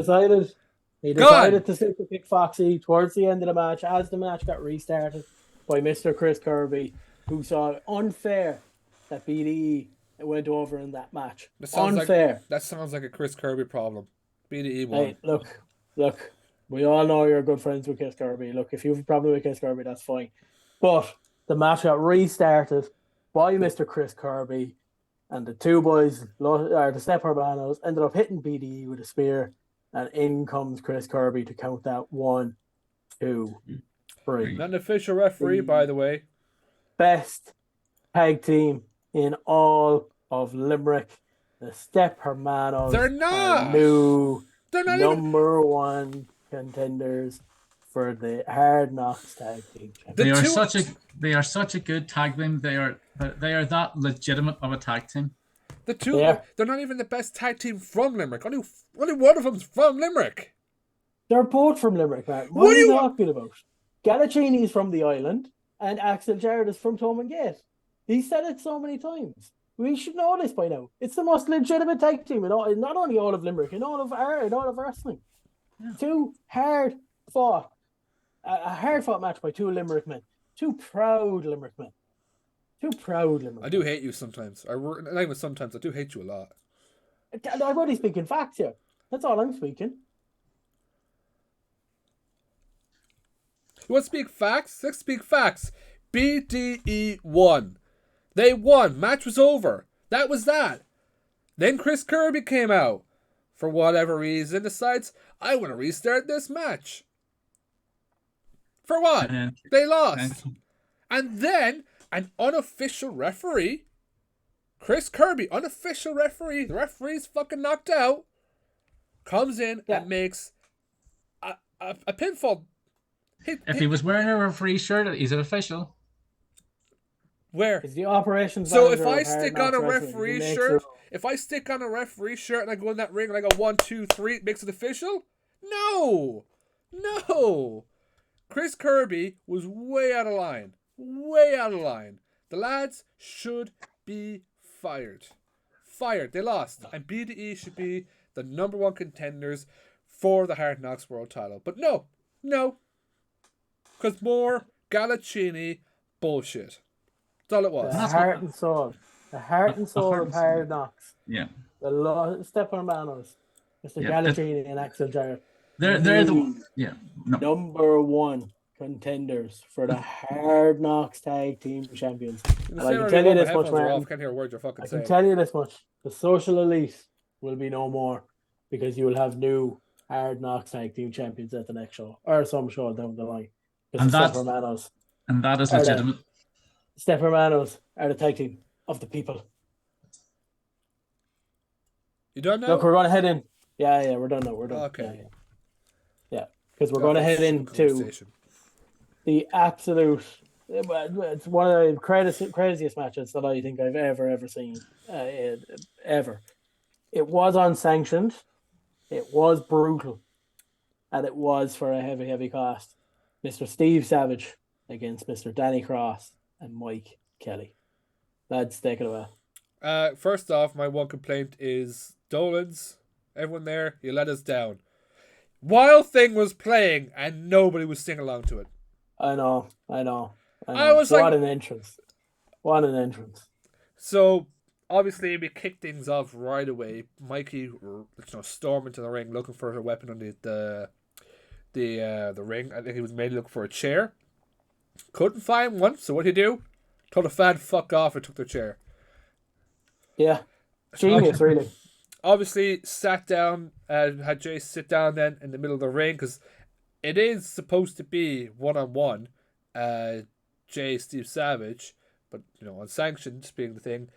He decided to stick with Big Foxy towards the end of the match, as the match got restarted by Mr. Chris Kirby, who saw it unfair that BDE went over in that match. Unfair. That sounds like a Chris Kirby problem. BDE won. Hey, look. We all know you're good friends with Chris Kirby. Look, if you have a problem with Chris Kirby, that's fine. But the match got restarted by Mr. Chris Kirby, and the 2 boys, the Step Urbanos, ended up hitting BDE with a spear. And in comes Chris Kirby to count that 1, 2, 3. Not an official referee, by the way. Best tag team in all of Limerick. The Step Hermanos. They're not. They're not number 1 contenders for the Hard Knocks tag team. They are such a good tag team. They are that legitimate of a tag team. The 2, they're not even the best tag team from Limerick. Only one of them's from Limerick. They're both from Limerick, man. What are you talking about? Galacini's from the island, and Axel Jarrett is from Thomond Gate. He said it so many times. We should know this by now. It's the most legitimate tag team in all, not only all of Limerick, in all of wrestling. Yeah. Two hard fought, a hard fought match by two Limerick men. Two proud Limerick men. I do hate you sometimes. Not even sometimes. I do hate you a lot. I'm only speaking facts here. That's all I'm speaking. You want to speak facts? Let's speak facts. BDE won. They won. Match was over. That was that. Then Chris Kirby came out. For whatever reason, decides, I want to restart this match. For what? They lost. And then an unofficial referee, Chris Kirby, unofficial referee, the referee's fucking knocked out, comes in and makes a pinfall. If he was wearing a referee shirt, he's an official. Where? Is the operations So if manager I of Hard stick Knox on a Wrestling, referee he makes shirt, the- if I stick on a referee shirt and I go in that ring and I go 1, 2, 3, it makes it official? No! Chris Kirby was way out of line. Way out of line. The lads should be fired. They lost. And BDE should be the number one contenders for the Hard Knox World title. But no. Because more Galaccini bullshit. That's all it was. The heart and soul of Hard Knox. Yeah. The Stepper Manos, Mr. Galaccini and Axel Jarrett. They're the number one contenders for the Hard Knocks Tag Team Champions. And I can tell you this much, Martin. Can't hear a word you're fucking saying. I can tell you this much. The social elite will be no more because you will have new Hard Knocks Tag Team Champions at the next show or some show down the line. And that is legitimate. Stepper Manos are the tag team of the people. You done now? Look, we're going to head in. Yeah, we're done now. We're done. Okay. Yeah, because we're going to head into the absolute. It's one of the craziest matches that I think I've ever seen. Ever. It was unsanctioned. It was brutal. And it was for a heavy cost. Mr. Steve Savage against Mr. Danny Cross and Mike Kelly. Lads, take it away. First off, my one complaint is Dolan's. Everyone there, you let us down. Wild Thing was playing and nobody was singing along to it. I know. I was what an entrance. So, obviously, we kicked things off right away. Mikey, stormed into the ring looking for her weapon on the ring. I think he was mainly looking for a chair. Couldn't find one, so what did he do? Told a fan fuck off and took their chair. Yeah. Genius, really. Obviously, sat down and had Jay sit down then in the middle of the ring because it is supposed to be one-on-one. Jay, Steve Savage, but unsanctioned being the thing.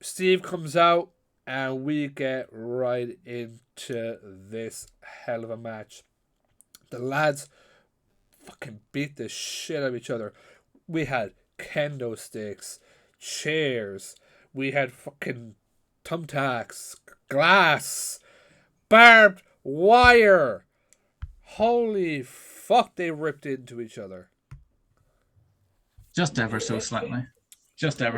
Steve comes out and we get right into this hell of a match. The lads fucking beat the shit out of each other. We had kendo sticks, chairs, we had fucking thumbtacks, glass, barbed wire. Holy fuck, they ripped into each other. Just ever so slightly. Just a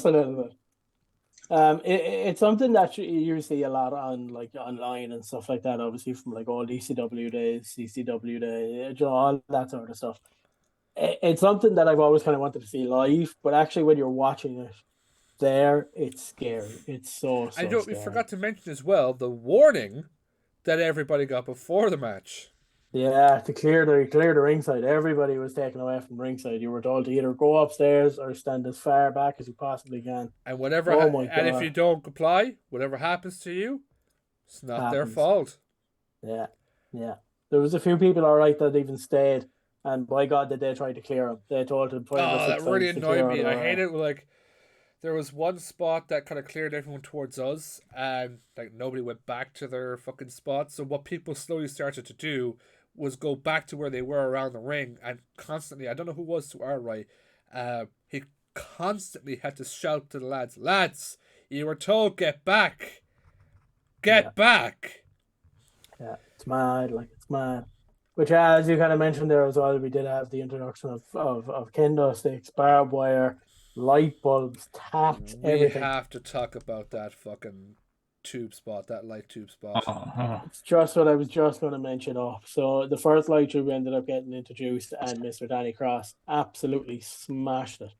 little bit. It's something that you see a lot on online and stuff like that. Obviously, from all ECW days, CCW days, all that sort of stuff. It's something that I've always kind of wanted to see live, but actually, when you're watching it, it's scary. It's so I scary. We forgot to mention as well the warning that everybody got before the match. Yeah, to clear the ringside. Everybody was taken away from ringside. You were told to either go upstairs or stand as far back as you possibly can. And and if you don't comply, whatever happens to you, it's not their fault. Yeah. There was a few people, all right, that even stayed, and by God, did they try to clear them. They told them. That really annoyed me. I hate it. There was one spot that kind of cleared everyone towards us, and nobody went back to their fucking spot. So what people slowly started to do was go back to where they were around the ring, and constantly, I don't know who was to our right, he constantly had to shout to the lads, you were told get back. Get back. Yeah, it's mad, it's mad. Which, as you kind of mentioned there as well, we did have the introduction of kendo sticks, barbed wire, light bulbs, tacks, We everything. have to talk about that fucking tube spot, that light tube spot. It's just what I was just going to mention off. So the first light tube ended up getting introduced, and Mr. Danny Cross absolutely smashed it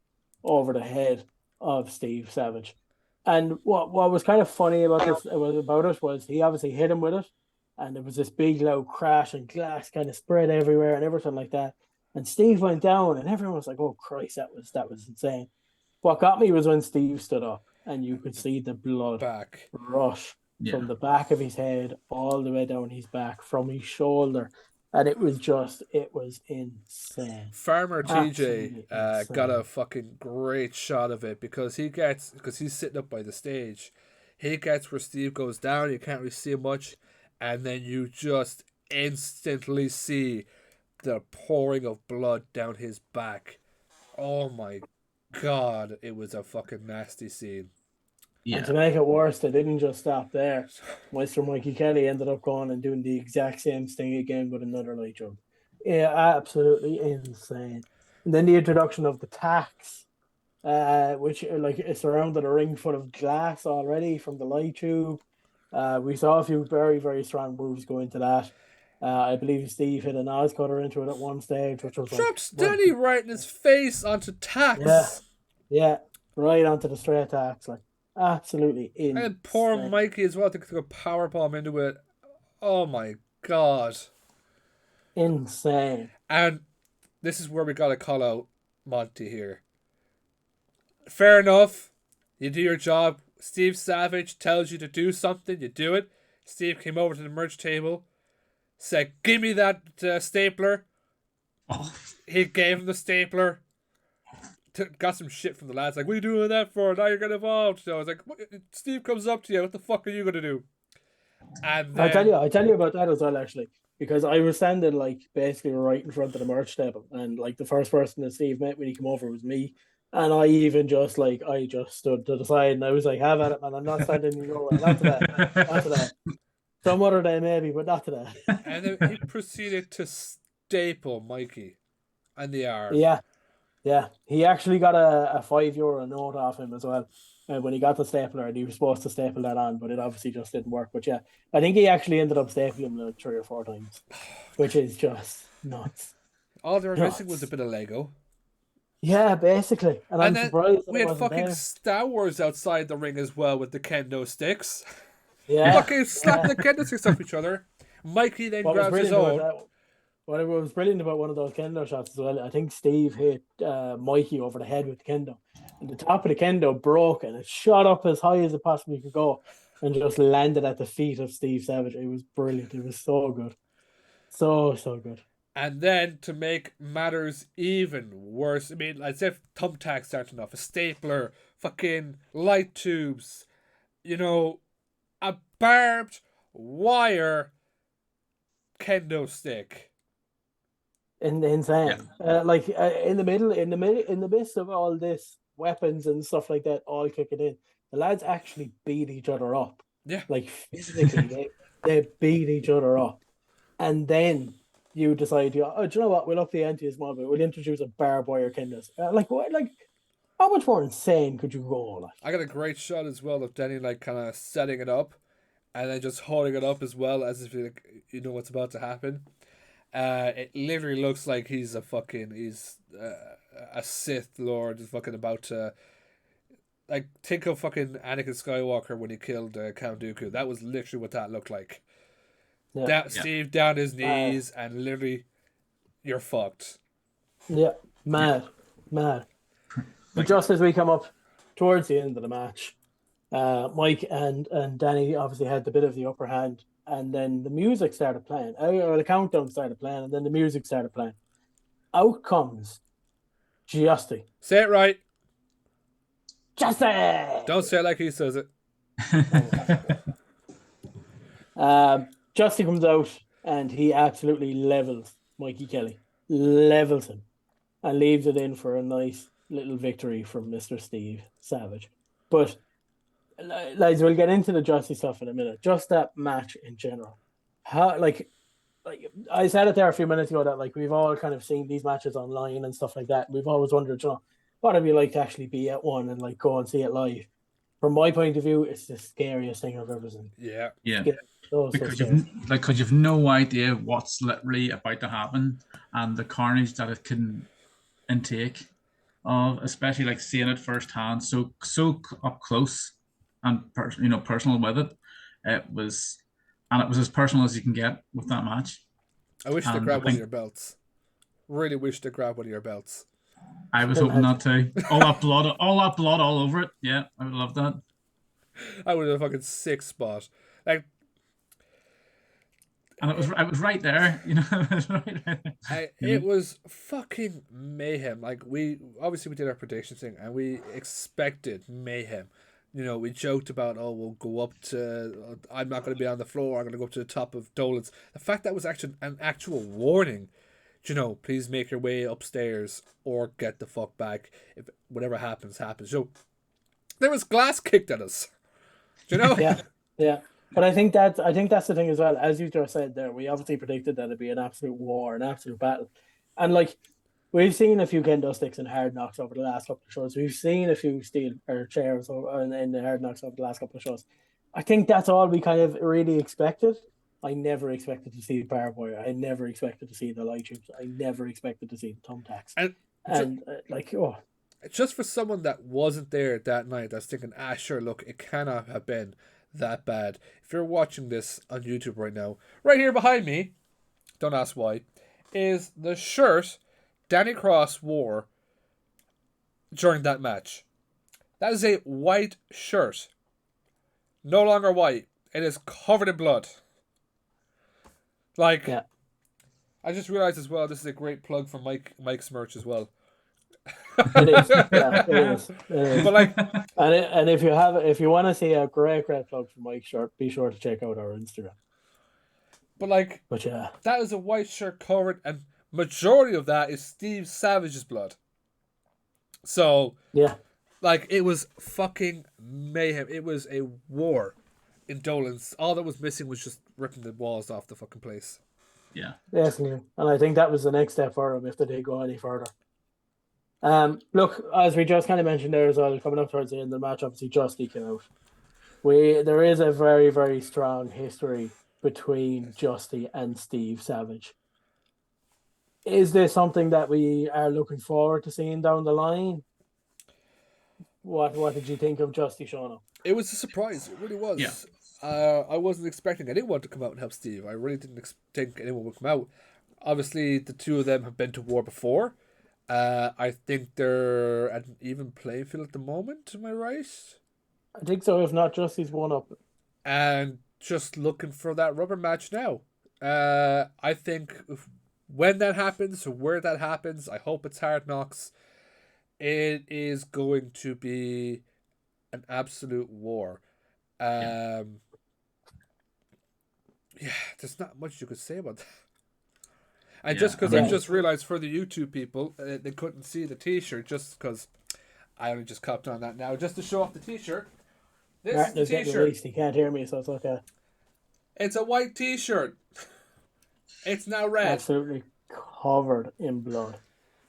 over the head of Steve Savage. And what was kind of funny about it was he obviously hit him with it, and there was this big loud crash and glass kind of spread everywhere and everything like that. And Steve went down, and everyone was like, "Oh Christ, that was insane." What got me was when Steve stood up, and you could see the blood rush from the back of his head all the way down his back, from his shoulder, and it was insane. Farmer TJ got a fucking great shot of it because he's sitting up by the stage. He gets where Steve goes down, you can't really see him much, and then you just instantly see the pouring of blood down his back. Oh my God, it was a fucking nasty scene. Yeah. And to make it worse, they didn't just stop there. Mr. Mikey Kelly ended up going and doing the exact same thing again with another light jump. Yeah, absolutely insane. And then the introduction of the tacks, which is surrounded a ring full of glass already from the light tube. We saw a few very, very strong moves go into that. I believe Steve hit an Oz cutter into it at one stage, which was dropped Danny right in his face onto tacks. Yeah, right onto the straight tacks, like. Absolutely insane. And poor Mikey as well took a power bomb into it. Oh my God. Insane. And this is where we gotta call out Monty here. Fair enough. You do your job. Steve Savage tells you to do something, you do it. Steve came over to the merch table, said, "Give me that stapler." Oh. He gave him the stapler. Got some shit from the lads, like, "What are you doing that for? Now you're getting involved." So I was like, Steve comes up to you, what the fuck are you gonna do? And then, I tell you about that as well, actually, because I was standing like basically right in front of the merch table, and like the first person that Steve met when he came over was me, and I just stood to the side and I was like, "Have at it, man! I'm not standing in your way. Not today. Some other day maybe, but not today." And then he proceeded to staple Mikey and the arm. Yeah, he actually got a €5 note off him as well. When he got the stapler, and he was supposed to staple that on, but it obviously just didn't work. But yeah, I think he actually ended up stapling him like 3 or 4 times, which is just nuts. All they were missing was a bit of Lego. Yeah, basically. And I'm surprised we had fucking there. Star Wars outside the ring as well with the kendo sticks. Yeah. Fucking slapping the kendo sticks off each other. Mikey then grabs his own. What was brilliant about one of those kendo shots as well, I think Steve hit Mikey over the head with the kendo. And the top of the kendo broke and it shot up as high as it possibly could go and just landed at the feet of Steve Savage. It was brilliant. It was so good. So good. And then to make matters even worse, I mean, as if thumbtacks aren't enough, a stapler, fucking light tubes, a barbed wire kendo stick. Insane. Yeah. In the midst of all this, weapons and stuff like that all kicking in, the lads actually beat each other up. Yeah. Like physically, they beat each other up. And then you decide, do you know what? We'll up the ante a small bit. We'll introduce a barbed wire kendo. What? Like, how much more insane could you go? Like, I got a great shot as well of Denny kind of setting it up, and then just holding it up as well as if you know what's about to happen. It literally looks like he's a Sith Lord, fucking about to, like, think of fucking Anakin Skywalker when he killed Count Dooku. That was literally what that looked like. Yeah. Steve down his knees and literally, you're fucked. Yeah, mad. But just as we come up towards the end of the match, Mike and Danny obviously had the bit of the upper hand. And then the music started playing. Or the countdown started playing, and then the music started playing. Out comes Justy. Say it right. Justy! Don't say it like he says it. Justy comes out, and he absolutely levels Mikey Kelly. Levels him. And leaves it in for a nice little victory from Mr. Steve Savage. But lads, we'll get into the Justy stuff in a minute. Just that match in general. How, like, like I said it there a few minutes ago that like we've all kind of seen these matches online and stuff like that. We've always wondered, what it'd be like to actually be at one and like go and see it live. From my point of view, it's the scariest thing I've ever seen. Yeah. So Because scary. you've no idea what's literally about to happen and the carnage that it can intake of, especially like seeing it firsthand, so up close and personal with it. It was as personal as you can get with that match. I wish they And grabbed one of your belts. Really wish they grabbed one of your belts. I was hoping that too. All that blood all over it. Yeah, I would love that. I would have a fucking sick spot. Like, and it was right there, it was right there. It was fucking mayhem. Like, we did our prediction thing and we expected mayhem. We joked about, we'll go up to, I'm not going to be on the floor, I'm going to go up to the top of Dolan's. The fact that was actually an actual warning, please make your way upstairs or get the fuck back. If whatever happens. There was glass kicked at us. Yeah. But I think that's the thing as well. As you just said there, we obviously predicted that it'd be an absolute war, an absolute battle. And like, we've seen a few kendo sticks and Hard Knocks over the last couple of shows. We've seen a few steel or chairs in the Hard Knocks over the last couple of shows. I think that's all we kind of really expected. I never expected to see the barbed wire. I never expected to see the light tubes. I never expected to see the thumbtacks. And just for someone that wasn't there that night, that's thinking, sure, look, it cannot have been that bad. If you're watching this on YouTube right now, right here behind me, don't ask why, is the shirt Danny Cross wore during that match. That is a white shirt. No longer white. It is covered in blood. Like, yeah. I just realized as well, this is a great plug for Mike's merch as well. It is. Yeah, it is. But like, and if you want to see a great plug for Mike's shirt, be sure to check out our Instagram. But yeah, that is a white shirt covered, and majority of that is Steve Savage's blood. So yeah, like it was fucking mayhem. It was a war in Dolan's. All that was missing was just ripping the walls off the fucking place. Yeah, definitely. And I think that was the next step for them if they did go any further. Look, as we just kind of mentioned there as well, coming up towards the end of the match, obviously Justy came out. There is a very, very strong history between Justy and Steve Savage. Is this something that we are looking forward to seeing down the line? What did you think of Justy showing up? It was a surprise. It really was. Yeah. I wasn't expecting anyone to come out and help Steve. I really didn't think anyone would come out. Obviously, the two of them have been to war before. I think they're at an even playing field at the moment. Am I right? I think so. If not, Justy's one up. And just looking for that rubber match now. I think when that happens, or where that happens, I hope it's Hard Knox. It is going to be an absolute war. Yeah, there's not much you could say about that. And just because I just realized for the YouTube people, they couldn't see the T-shirt just because I only just copped on that now, just to show off the T-shirt. This is the T-shirt. He can't hear me, so it's okay. It's a white T-shirt. It's now red. Absolutely covered in blood.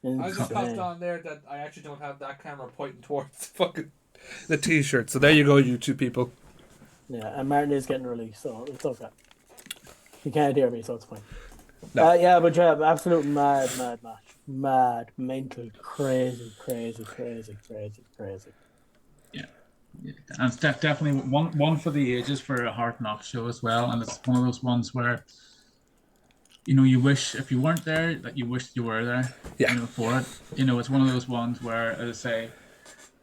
I just popped on there that I actually don't have that camera pointing towards fucking the T-shirt. So there you go, YouTube people. Yeah, and Martin is getting released, so it's okay. He can't hear me, so it's fine. No. But absolute mad match. Mad, mental, crazy. Yeah. And it's definitely one for the ages for a Hard Knox show as well. And it's one of those ones where, you wish if you weren't there, that you wished you were there. Yeah. For it. It's one of those ones where, as I say,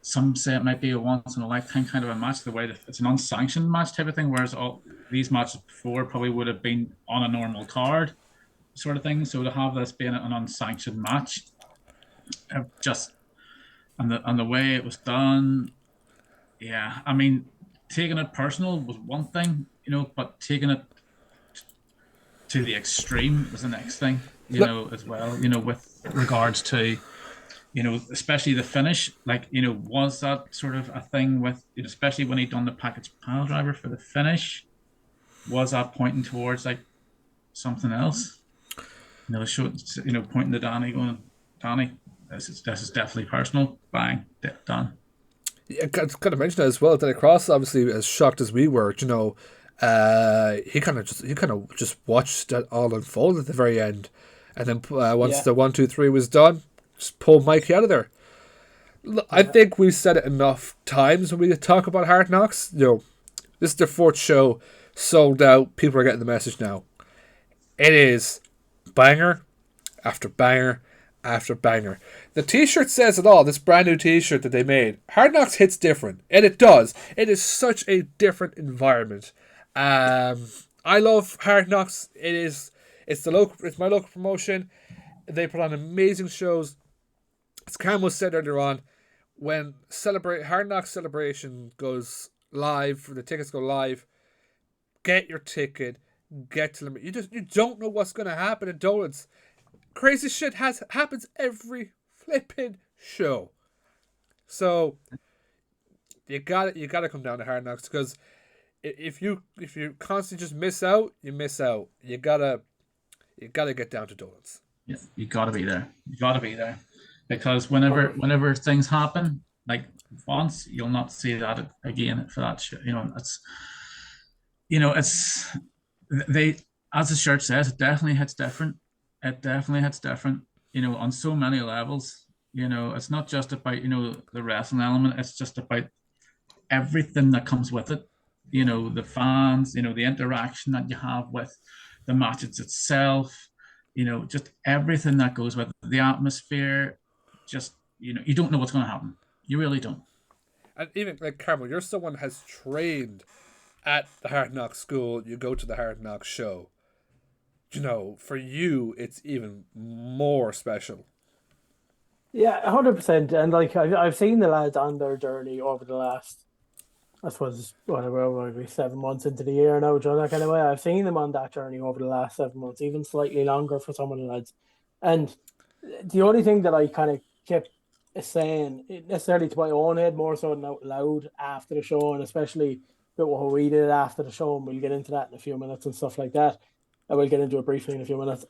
some say it might be a once in a lifetime kind of a match, the way that it's an unsanctioned match type of thing, whereas all these matches before probably would have been on a normal card sort of thing. So to have this being an unsanctioned match, just and the way it was done, yeah. I mean, taking it personal was one thing, but taking it to the extreme was the next thing, as well. With regards to, especially the finish, was that sort of a thing with, especially when he done the package pile driver for the finish, was that pointing towards something else. Pointing to Danny, going, Danny, this is definitely personal. Bang, done. Yeah, kind of mention that as well. Danny Cross, obviously, as shocked as we were, he kind of just watched that all unfold at the very end, and then once the 1, 2, 3 was done, just pulled Mikey out of there. I think we've said it enough times when we talk about Hard Knocks. This is their 4th show, sold out. People are getting the message now. It is banger after banger after banger. The t-shirt says it all. This brand new t-shirt that they made. Hard Knocks hits different, and it does. It is such a different environment. I love Hard Knocks. It's my local promotion. They put on amazing shows. As Carmo said earlier on, when Hard Knocks Celebration goes live, the tickets go live, get your ticket. Get to them. You don't know what's going to happen in Dolan's. Crazy shit happens every flipping show. So you got to come down to Hard Knocks, because if you constantly just miss out, you miss out. You gotta get down to Dolan's. Yeah, you gotta be there. Because whenever things happen, like once, you'll not see that again for that show. It's they, as the shirt says, it definitely hits different. On so many levels. It's not just about the wrestling element. It's just about everything that comes with it. The fans, the interaction that you have with the matches itself, just everything that goes with it. The atmosphere. Just you don't know what's going to happen. You really don't. And even like Carmo, you're someone who has trained at the Hard Knocks school. You go to the Hard Knocks show. For you, it's even more special. Yeah, 100%. And like I've seen the lads on their journey over the last, I suppose, whatever, maybe 7 months into the year now, that kind of way. I've seen them on that journey over the last 7 months, even slightly longer for some of the lads. And the only thing that I kind of kept saying, necessarily to my own head, more so than out loud after the show, and especially with what we did after the show, and we'll get into that in a few minutes and stuff like that. I will get into it briefly in a few minutes.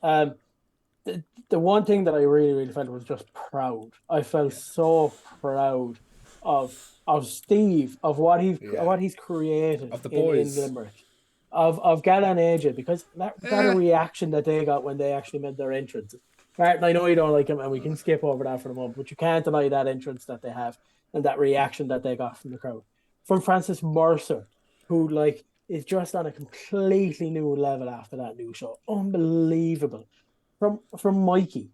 The one thing that I really, really felt was just proud. I felt so proud of Steve, of what he's created of the boys in Limerick, of Gala and AJ, because that reaction that they got when they actually made their entrance. Martin, I know you don't like him, and we can skip over that for the moment, but you can't deny that entrance that they have and that reaction that they got from the crowd. From Francis Mercer, who is just on a completely new level after that new show. Unbelievable. From Mikey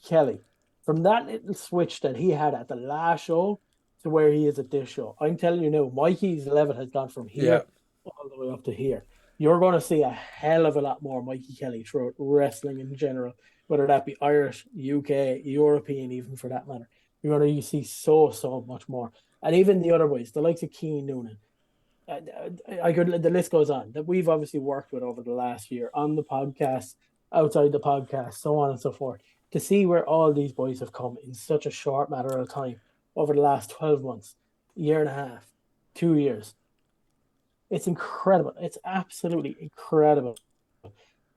Kelly, from that little switch that he had at the last show to where he is at this show. I'm telling you now, Mikey's level has gone from here all the way up to here. You're going to see a hell of a lot more Mikey Kelly throughout wrestling in general, whether that be Irish, UK, European, even for that matter. You're going to see so much more. And even the other boys, the likes of Keane Noonan. The list goes on, that we've obviously worked with over the last year on the podcast, outside the podcast, so on and so forth, to see where all these boys have come in such a short matter of time over the last 12 months, year and a half, 2 years. It's incredible. It's absolutely incredible.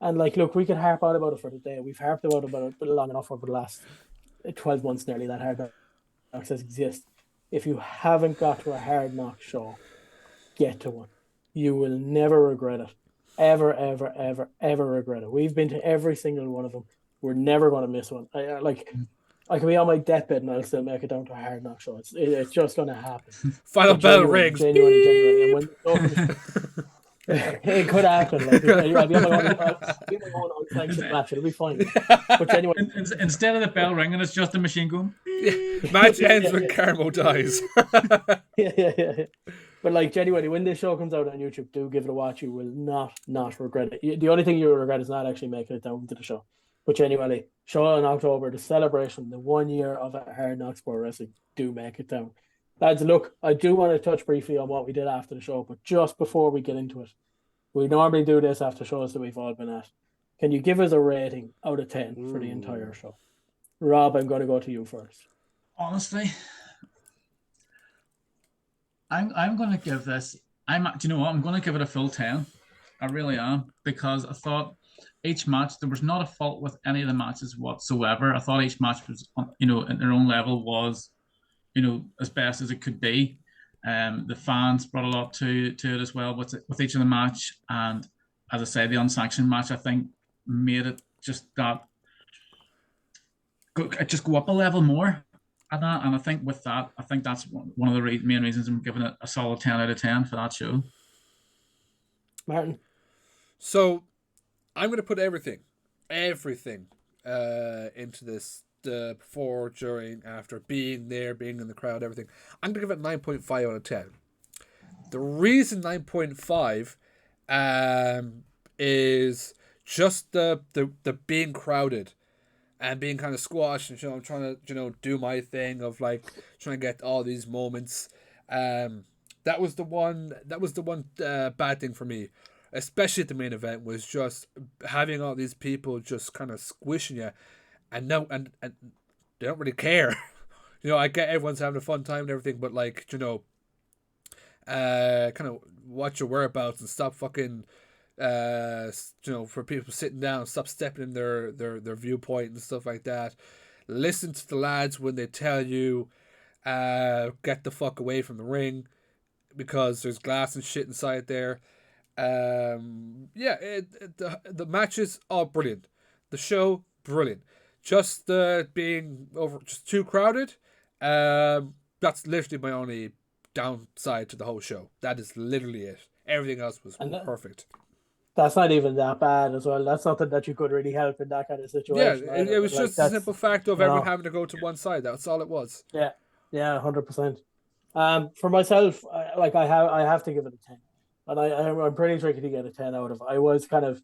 And look, we could harp on about it for the day. We've harped about it long enough over the last 12 months nearly that Hard Knocks exists. If you haven't got to a Hard Knocks show, get to one. You will never regret it. Ever regret it. We've been to every single one of them. We're never going to miss one. I can be on my deathbed and I'll still make it down to a Hard Knock show. It's just going to happen. Final bell rings. Genuinely. It could happen. I'll be on my own unsanctioned match. It'll be fine. But genuinely, instead of the bell ringing, it's just a machine gun. Match ends when Carmo dies. Yeah. But genuinely, when this show comes out on YouTube, do give it a watch. You will not regret it. The only thing you will regret is not actually making it down to the show. But genuinely, show in October, the celebration, the 1 year of Hard Knox Pro Wrestling, do make it down. Lads, look, I do want to touch briefly on what we did after the show, but just before we get into it, we normally do this after shows that we've all been at. Can you give us a rating out of 10 for the entire show? Rob, I'm going to go to you first. Honestly, I'm going to give this. Do you know what? I'm going to give it a full 10. I really am, because I thought each match, there was not a fault with any of the matches whatsoever. I thought each match was, at their own level was, as best as it could be. The fans brought a lot to it as well with each of the match, and as I say, the unsanctioned match I think made it just go up a level more at that. And I think with that, I think that's one of the main reasons I'm giving it a solid 10 out of 10 for that show. Martin. So I'm going to put everything into this. Before, during, after, being there, being in the crowd, everything. I'm going to give it 9.5 out of 10. The reason 9.5 is just the being crowded and being kind of squashed, and I'm trying to do my thing of like trying to get all these moments. That was the one bad thing for me, especially at the main event, was just having all these people just kind of squishing you. And no, and they don't really care. I get everyone's having a fun time and everything, but like, kind of watch your whereabouts and stop fucking, for people sitting down, stop stepping in their viewpoint and stuff like that. Listen to the lads when they tell you, get the fuck away from the ring because there's glass and shit inside there. The matches are brilliant. The show, brilliant. Just being just too crowded. That's literally my only downside to the whole show. That is literally it. Everything else was perfect. That's not even that bad as well. That's something that you could really help in that kind of situation. Yeah, it was just the simple fact of everyone having to go to one side. That's all it was. Yeah, 100%. For myself, I have to give it a 10, and I'm pretty tricky to get a 10 out of. I was kind of.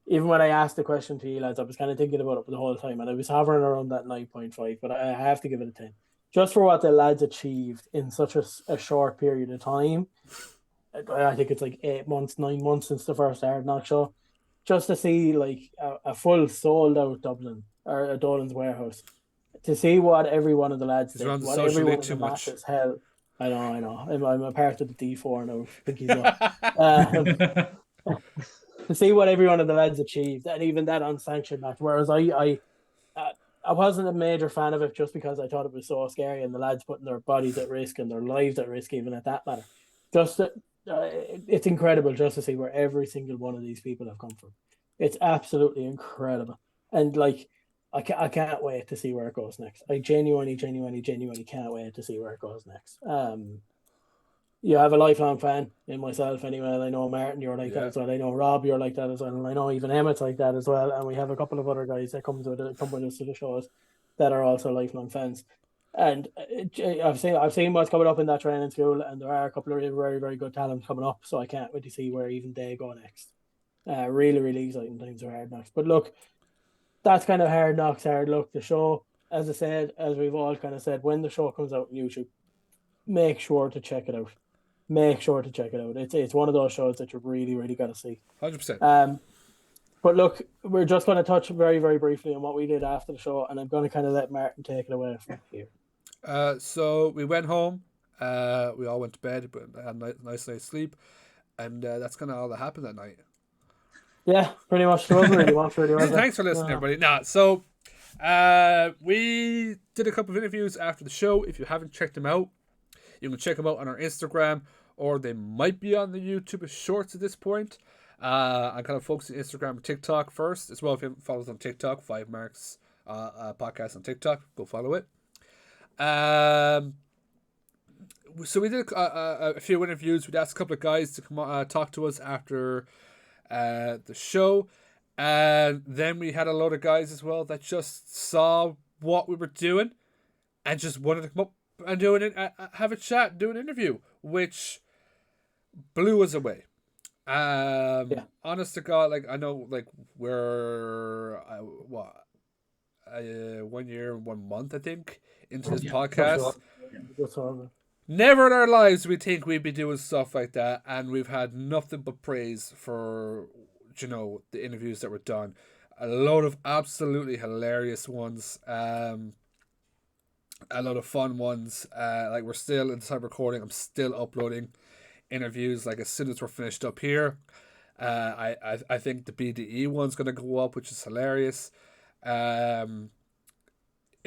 Even when I asked the question to you lads, I was kind of thinking about it the whole time, and I was hovering around that 9.5, but I have to give it a 10. Just for what the lads achieved in such a short period of time. I think it's like 9 months since the first Hard Knox show. Just to see like a full sold out Dublin or a Dolan's Warehouse. To see what every one of the lads did, what every one of the matches held. I know. I'm a part of the D4 now. Pinky's up. To see what every one of the lads achieved, and even that unsanctioned match. Whereas I wasn't a major fan of it just because I thought it was so scary and the lads putting their bodies at risk and their lives at risk, even at that matter. Just it's incredible just to see where every single one of these people have come from. It's absolutely incredible, and like I can't wait to see where it goes next. I genuinely can't wait to see where it goes next. You have a lifelong fan in myself anyway. I know Martin, you're like that as well. I know Rob, you're like that as well. And I know even Emmett's like that as well. And we have a couple of other guys that come with us to the shows that are also lifelong fans. And I've seen what's coming up in that training school, and there are a couple of very, very good talent coming up. So I can't wait to see where even they go next. Really, really exciting times for Hard Knocks. But look, that's kind of Hard Knocks, Hard Luck. The show, as I said, as we've all kind of said, when the show comes out on YouTube, make sure to check it out. It's one of those shows that you really, really got to see. 100%. But look, we're just going to touch very, very briefly on what we did after the show, and I'm going to kind of let Martin take it away from here. So we went home. We all went to bed, but had a nice night's sleep, and that's kind of all that happened that night. Yeah, pretty much. Thanks for listening, everybody. So we did a couple of interviews after the show. If you haven't checked them out, you can check them out on our Instagram, or they might be on the YouTube Shorts at this point. I'm kind of focusing on Instagram and TikTok first as well. If you haven't followed us on TikTok, 5Marks podcast on TikTok, go follow it. So we did a few interviews. We'd asked a couple of guys to come talk to us after the show, and then we had a load of guys as well that just saw what we were doing and just wanted to come up and have a chat, do an interview, which blew us away. Honest to God, like I know, like we're 1 year and 1 month, I think, into this podcast. Sure. Never in our lives we think we'd be doing stuff like that, and we've had nothing but praise for the interviews that were done. A load of absolutely hilarious ones. A lot of fun ones. Like we're still in the time recording. I'm still uploading interviews like as soon as we're finished up here. I think the BDE one's going to go up, which is hilarious. It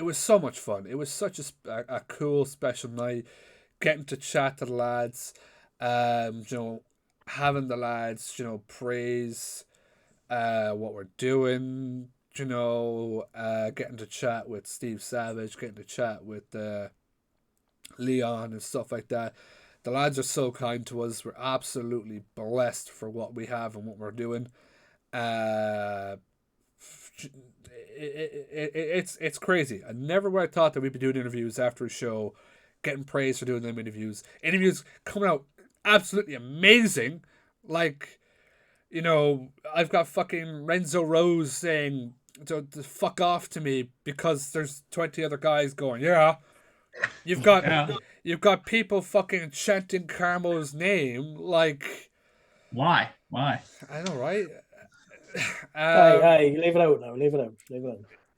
was so much fun. It was such a cool special night, getting to chat to the lads, having the lads, praise what we're doing, getting to chat with Steve Savage, getting to chat with Leon and stuff like that. The lads are so kind to us. We're absolutely blessed for what we have and what we're doing. It's crazy. I never would have thought that we'd be doing interviews after a show, getting praise for doing them interviews. Interviews coming out absolutely amazing. Like, I've got fucking Renzo Rose saying to fuck off to me because there's 20 other guys going, yeah. You've got people fucking chanting Carmo's name, like... Why? I know, right? Hey, leave it out now. Leave it out.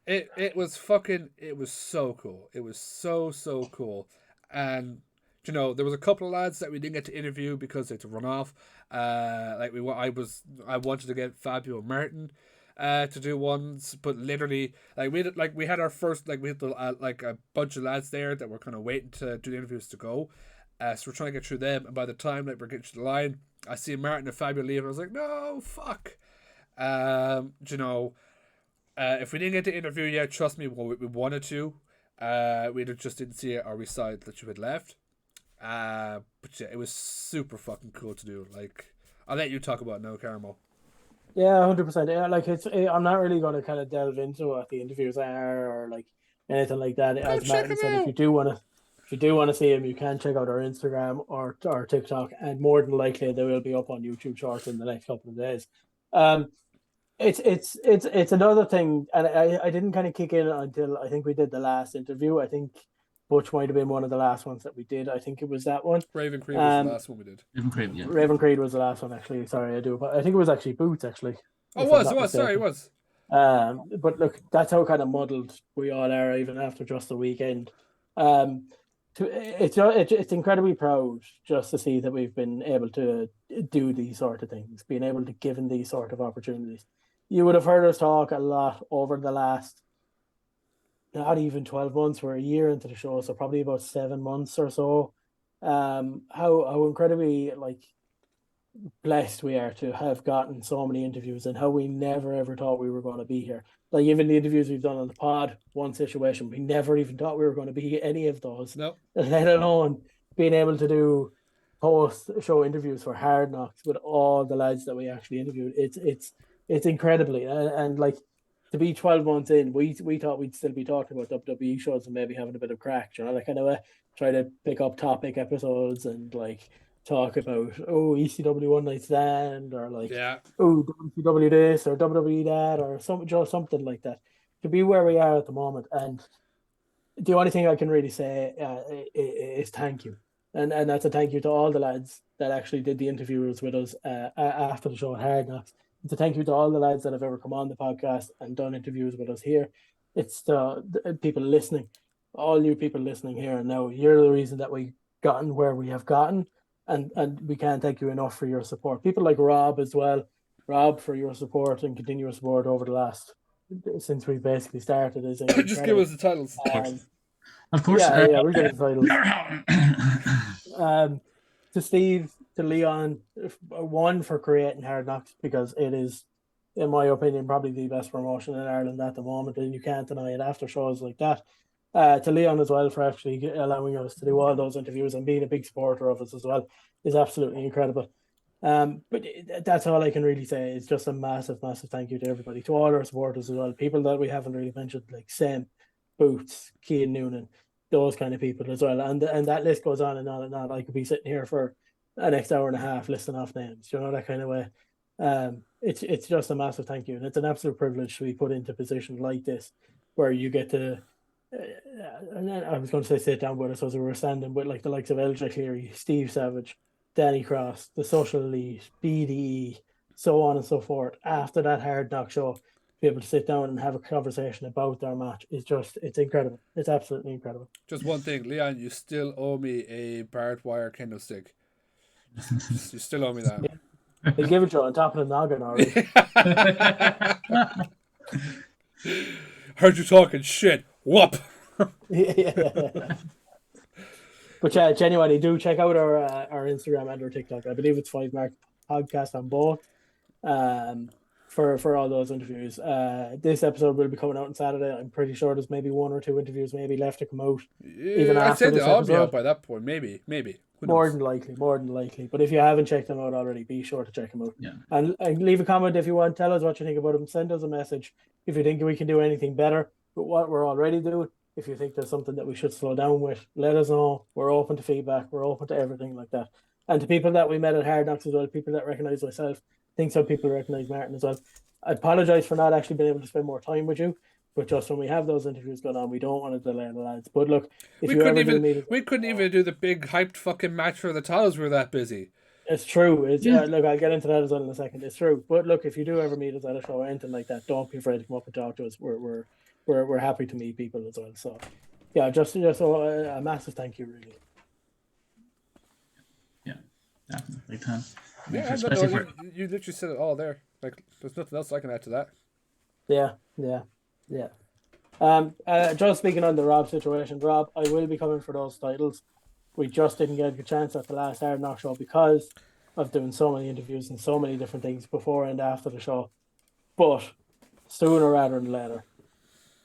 It was so cool. It was so cool. And, there was a couple of lads that we didn't get to interview because they had to run off. I wanted to get Fabio Martin to do ones, but literally we had our first we had a bunch of lads there that were kind of waiting to do the interviews to go, so we're trying to get through them, and by the time we're getting to the line, I see Martin and Fabio leave, and I was like, no, fuck. If we didn't get to interview yet, trust me, we wanted to. We either just didn't see it or we saw that you had left. But yeah, it was super fucking cool to do. Like, I'll let you talk about it now, Carmo. Yeah, 100%. Yeah, I'm not really going to kind of delve into what the interviews are or like anything like that. As Martin said, if you do want to see him, you can check out our Instagram or TikTok, and more than likely they will be up on YouTube Shorts in the next couple of days. It's another thing, and I didn't kind of kick in until I think we did the last interview. I think Butch might have been one of the last ones that we did. I think it was that one. Raven Creed was the last one we did. Raven Creed was the last one, actually. Sorry, I think it was actually Boots, actually. Oh, it was. Sorry, it was. But look, that's how kind of muddled we all are, even after just the weekend. It's incredibly proud just to see that we've been able to do these sort of things, being able to give in these sort of opportunities. You would have heard us talk a lot over the last, not even 12 months, we're a year into the show, so probably about 7 months or so. How incredibly blessed we are to have gotten so many interviews, and how we never ever thought we were going to be here. Like, even the interviews we've done on the pod, one situation, we never even thought we were going to be any of those. Nope. Let alone being able to do post-show interviews for Hard Knox with all the lads that we actually interviewed. It's incredibly, and like, to be 12 months in, we thought we'd still be talking about WWE shows and maybe having a bit of crack, like kind of try to pick up topic episodes and like talk about ECW One Night Stand or WCW this or WWE that or something like that. To be where we are at the moment, and the only thing I can really say is thank you, and that's a thank you to all the lads that actually did the interviews with us after the show at Hard Knocks. It's a thank you to all the lads that have ever come on the podcast and done interviews with us here. It's the people listening, all you people listening here and now. You're the reason that we've gotten where we have gotten, and we can't thank you enough for your support. People like Rob as well. Rob, for your support and continuous support over the last, since we basically started. Just give us the titles. Of course. Yeah, we'll give the titles. To Steve, to Leon, one, for creating Hard Knocks, because it is, in my opinion, probably the best promotion in Ireland at the moment, and you can't deny it after shows like that. To Leon as well, for actually allowing us to do all those interviews and being a big supporter of us as well, is absolutely incredible. But that's all I can really say. It's just a massive thank you to everybody, to all our supporters as well, people that we haven't really mentioned, like Sam, Boots, Cian Noonan, those kind of people as well, and that list goes on and on and on. I could be sitting here for the next hour and a half listing off names, that kind of way. It's just a massive thank you, and it's an absolute privilege to be put into a position like this, where you get to. And then I was going to say sit down with us, as we were standing with like the likes of LJ Cleary, Steve Savage, Danny Cross, the Social Elite, BDE, so on and so forth. After that Hard Knock show, be able to sit down and have a conversation about their match it's incredible. It's absolutely incredible. Just one thing, Leon, you still owe me a barbed wire candlestick. You still owe me that. He'll give it to you on top of the noggin already. Heard you talking shit. Whoop. Yeah. But yeah, genuinely do check out our Instagram and our TikTok. I believe it's 5Mark podcast on both. For all those interviews. This episode will be coming out on Saturday. I'm pretty sure there's maybe 1 or 2 interviews maybe left to come out. Even I'd after say this they'll all be episode. out by that point. Maybe. Who More knows? than likely. But if you haven't checked them out already, be sure to check them out. Yeah. And leave a comment if you want. Tell us what you think about them. Send us a message if you think we can do anything better with what we're already doing. If you think there's something that we should slow down with, let us know. We're open to feedback. We're open to everything like that. And to people that we met at Hard Knox as well, people that recognise myself, think some people recognise Martin as well. I apologise for not actually being able to spend more time with you, but just when we have those interviews going on, we don't want to delay the lads. But look, if We you couldn't ever do meet us, we couldn't even do the big hyped fucking match for the titles. We were that busy. it's true. It's Yeah. look, I'll get into that as well in a second. It's true. But look, if you do ever meet us at a show or anything like that, don't be afraid to come up and talk to us. We're happy to meet people as well. So yeah, just a massive thank you, really. Yeah, definitely. Big time. Yeah, Especially for you literally said it all there. Like, there's nothing else I can add to that. Yeah. Just speaking on the Rob situation, Rob, I will be coming for those titles. We just didn't get a chance at the last Hard Knock show because of doing so many interviews and so many different things before and after the show. But sooner rather than later,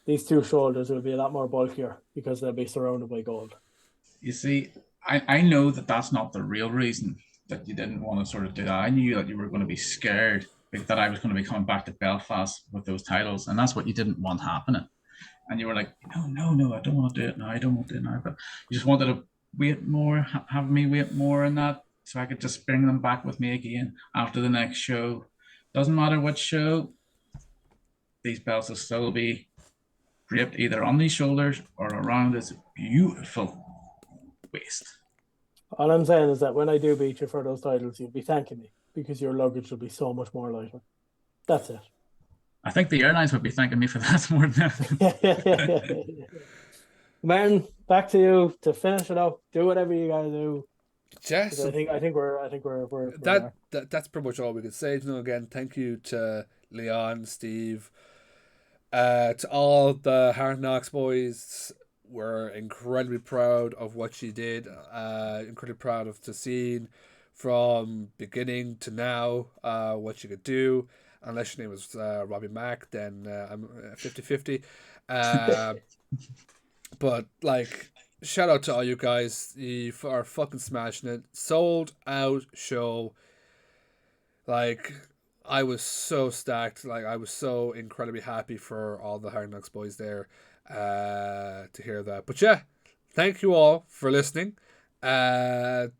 these 2 shoulders will be a lot more bulkier because they'll be surrounded by gold. You see, I know that that's not the real reason that you didn't want to sort of do that. I knew that you were going to be scared that I was going to be coming back to Belfast with those titles, and that's what you didn't want happening. And you were like, no, I don't want to do it now. I don't want to do it now. But you just wanted to wait more, have me wait more in that, so I could just bring them back with me again after the next show. Doesn't matter which show, these belts will still be draped either on these shoulders or around this beautiful waist. All I'm saying is that when I do beat you for those titles, you'll be thanking me because your luggage will be so much more lighter. That's it. I think the airlines would be thanking me for that more than anything. Martin, back to you to finish it up. Do whatever you gotta do. Yes, I think we're that's pretty much all we could say. Again, thank you to Leon, Steve, to all the Hard Knox boys. We're incredibly proud of what you did. Incredibly proud of the scene from beginning to now. What you could do. Unless your name was Robbie Mack, then I'm 50-50. But like, shout out to all you guys. You are fucking smashing it. Sold out show. Like, I was so stacked. Like, I was so incredibly happy for all the Hard Knocks boys there to hear that. But yeah, thank you all for listening. As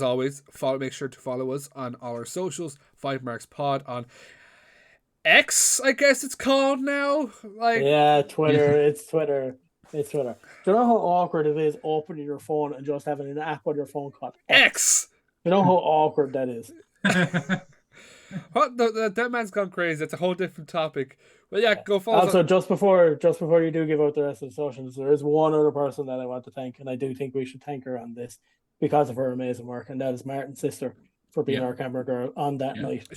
always, make sure to follow us on our socials. 5Marks Pod on X, I guess it's called now. Like, yeah, Twitter. It's Twitter. Do you know how awkward it is opening your phone and just having an app on your phone called X? You know how awkward that is. What? That man's gone crazy. It's a whole different topic. But yeah, go follow. Also, just before you do give out the rest of the socials, there is one other person that I want to thank, and I do think we should thank her on this because of her amazing work, and that is Martin's sister for being our camera girl on that night.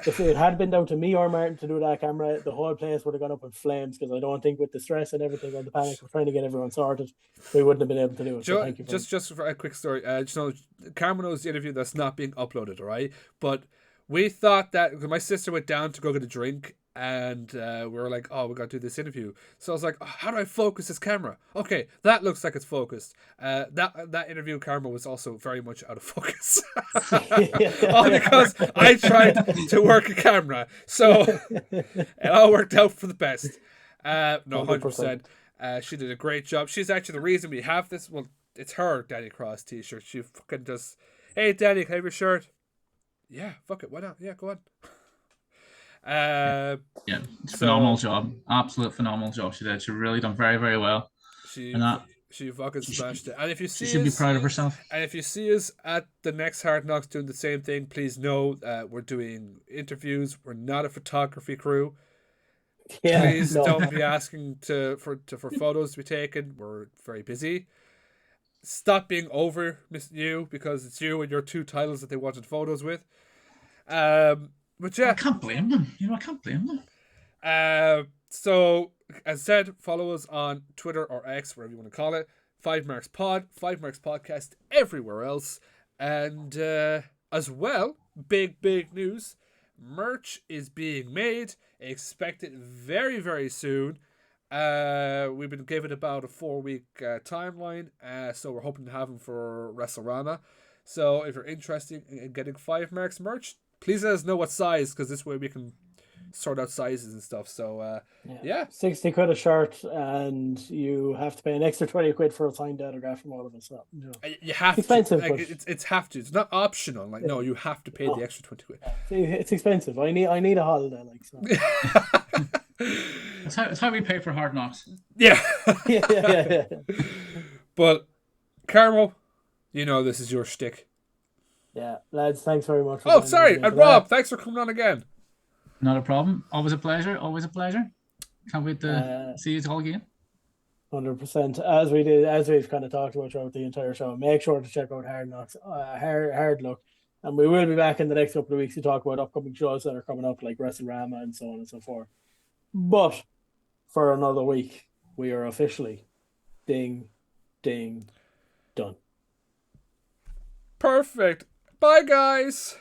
If it had been down to me or Martin to do that camera, the whole place would have gone up in flames because I don't think with the stress and everything and the panic of trying to get everyone sorted, we wouldn't have been able to do it. So thank you. Just for a quick story, Carmo knows the interview that's not being uploaded, all right? But we thought that my sister went down to go get a drink, and we were like, oh, we got to do this interview. So I was like, oh, how do I focus this camera? Okay, that looks like it's focused. That interview camera was also very much out of focus. All because I tried to work a camera. So it all worked out for the best. No, 100%. She did a great job. She's actually the reason we have this. Well, it's her Danny Cross t-shirt. She fucking just, hey, Danny, can I have your shirt? Yeah, fuck it. Why not? Yeah, go on. Phenomenal job. Absolute phenomenal job she did. She really done very, very well. She fucking smashed it. And if you see she should be proud of herself. And if you see us at the next Hard Knocks doing the same thing, please know we're doing interviews. We're not a photography crew. Please don't be asking for photos to be taken. We're very busy. stop being over Miss You, because it's you and your 2 titles that they wanted photos with. But yeah, I can't blame them. I can't blame them. So as said, follow us on Twitter or X, wherever you want to call it. 5Marks Pod, 5Marks Podcast, everywhere else. And as well, big news. Merch is being made. Expect it very, very soon. We've been given about a 4-week timeline. So we're hoping to have them for WrestleRama. So if you're interested in getting 5Marks merch, please let us know what size, because this way we can sort out sizes and stuff. So yeah. 60 quid a shirt, and you have to pay an extra 20 quid for a signed autograph from all of us. So, you have expensive, to. Like, it's have to. It's not optional. Like, no, you have to pay the extra 20 quid. It's expensive. I need a holiday. Like, so. That's how we pay for Hard Knocks. Yeah. yeah. But Carmo, this is your shtick. Yeah, lads, thanks very much. Oh, sorry, and Rob, thanks for coming on again. Not a problem. Always a pleasure. Can't wait to see you all again. 100%. As we've kind of talked about throughout the entire show, make sure to check out Hard Knox, Hard Luck. And we will be back in the next couple of weeks to talk about upcoming shows that are coming up, like WrestleRama and so on and so forth. But for another week, we are officially ding, done. Perfect. Bye, guys.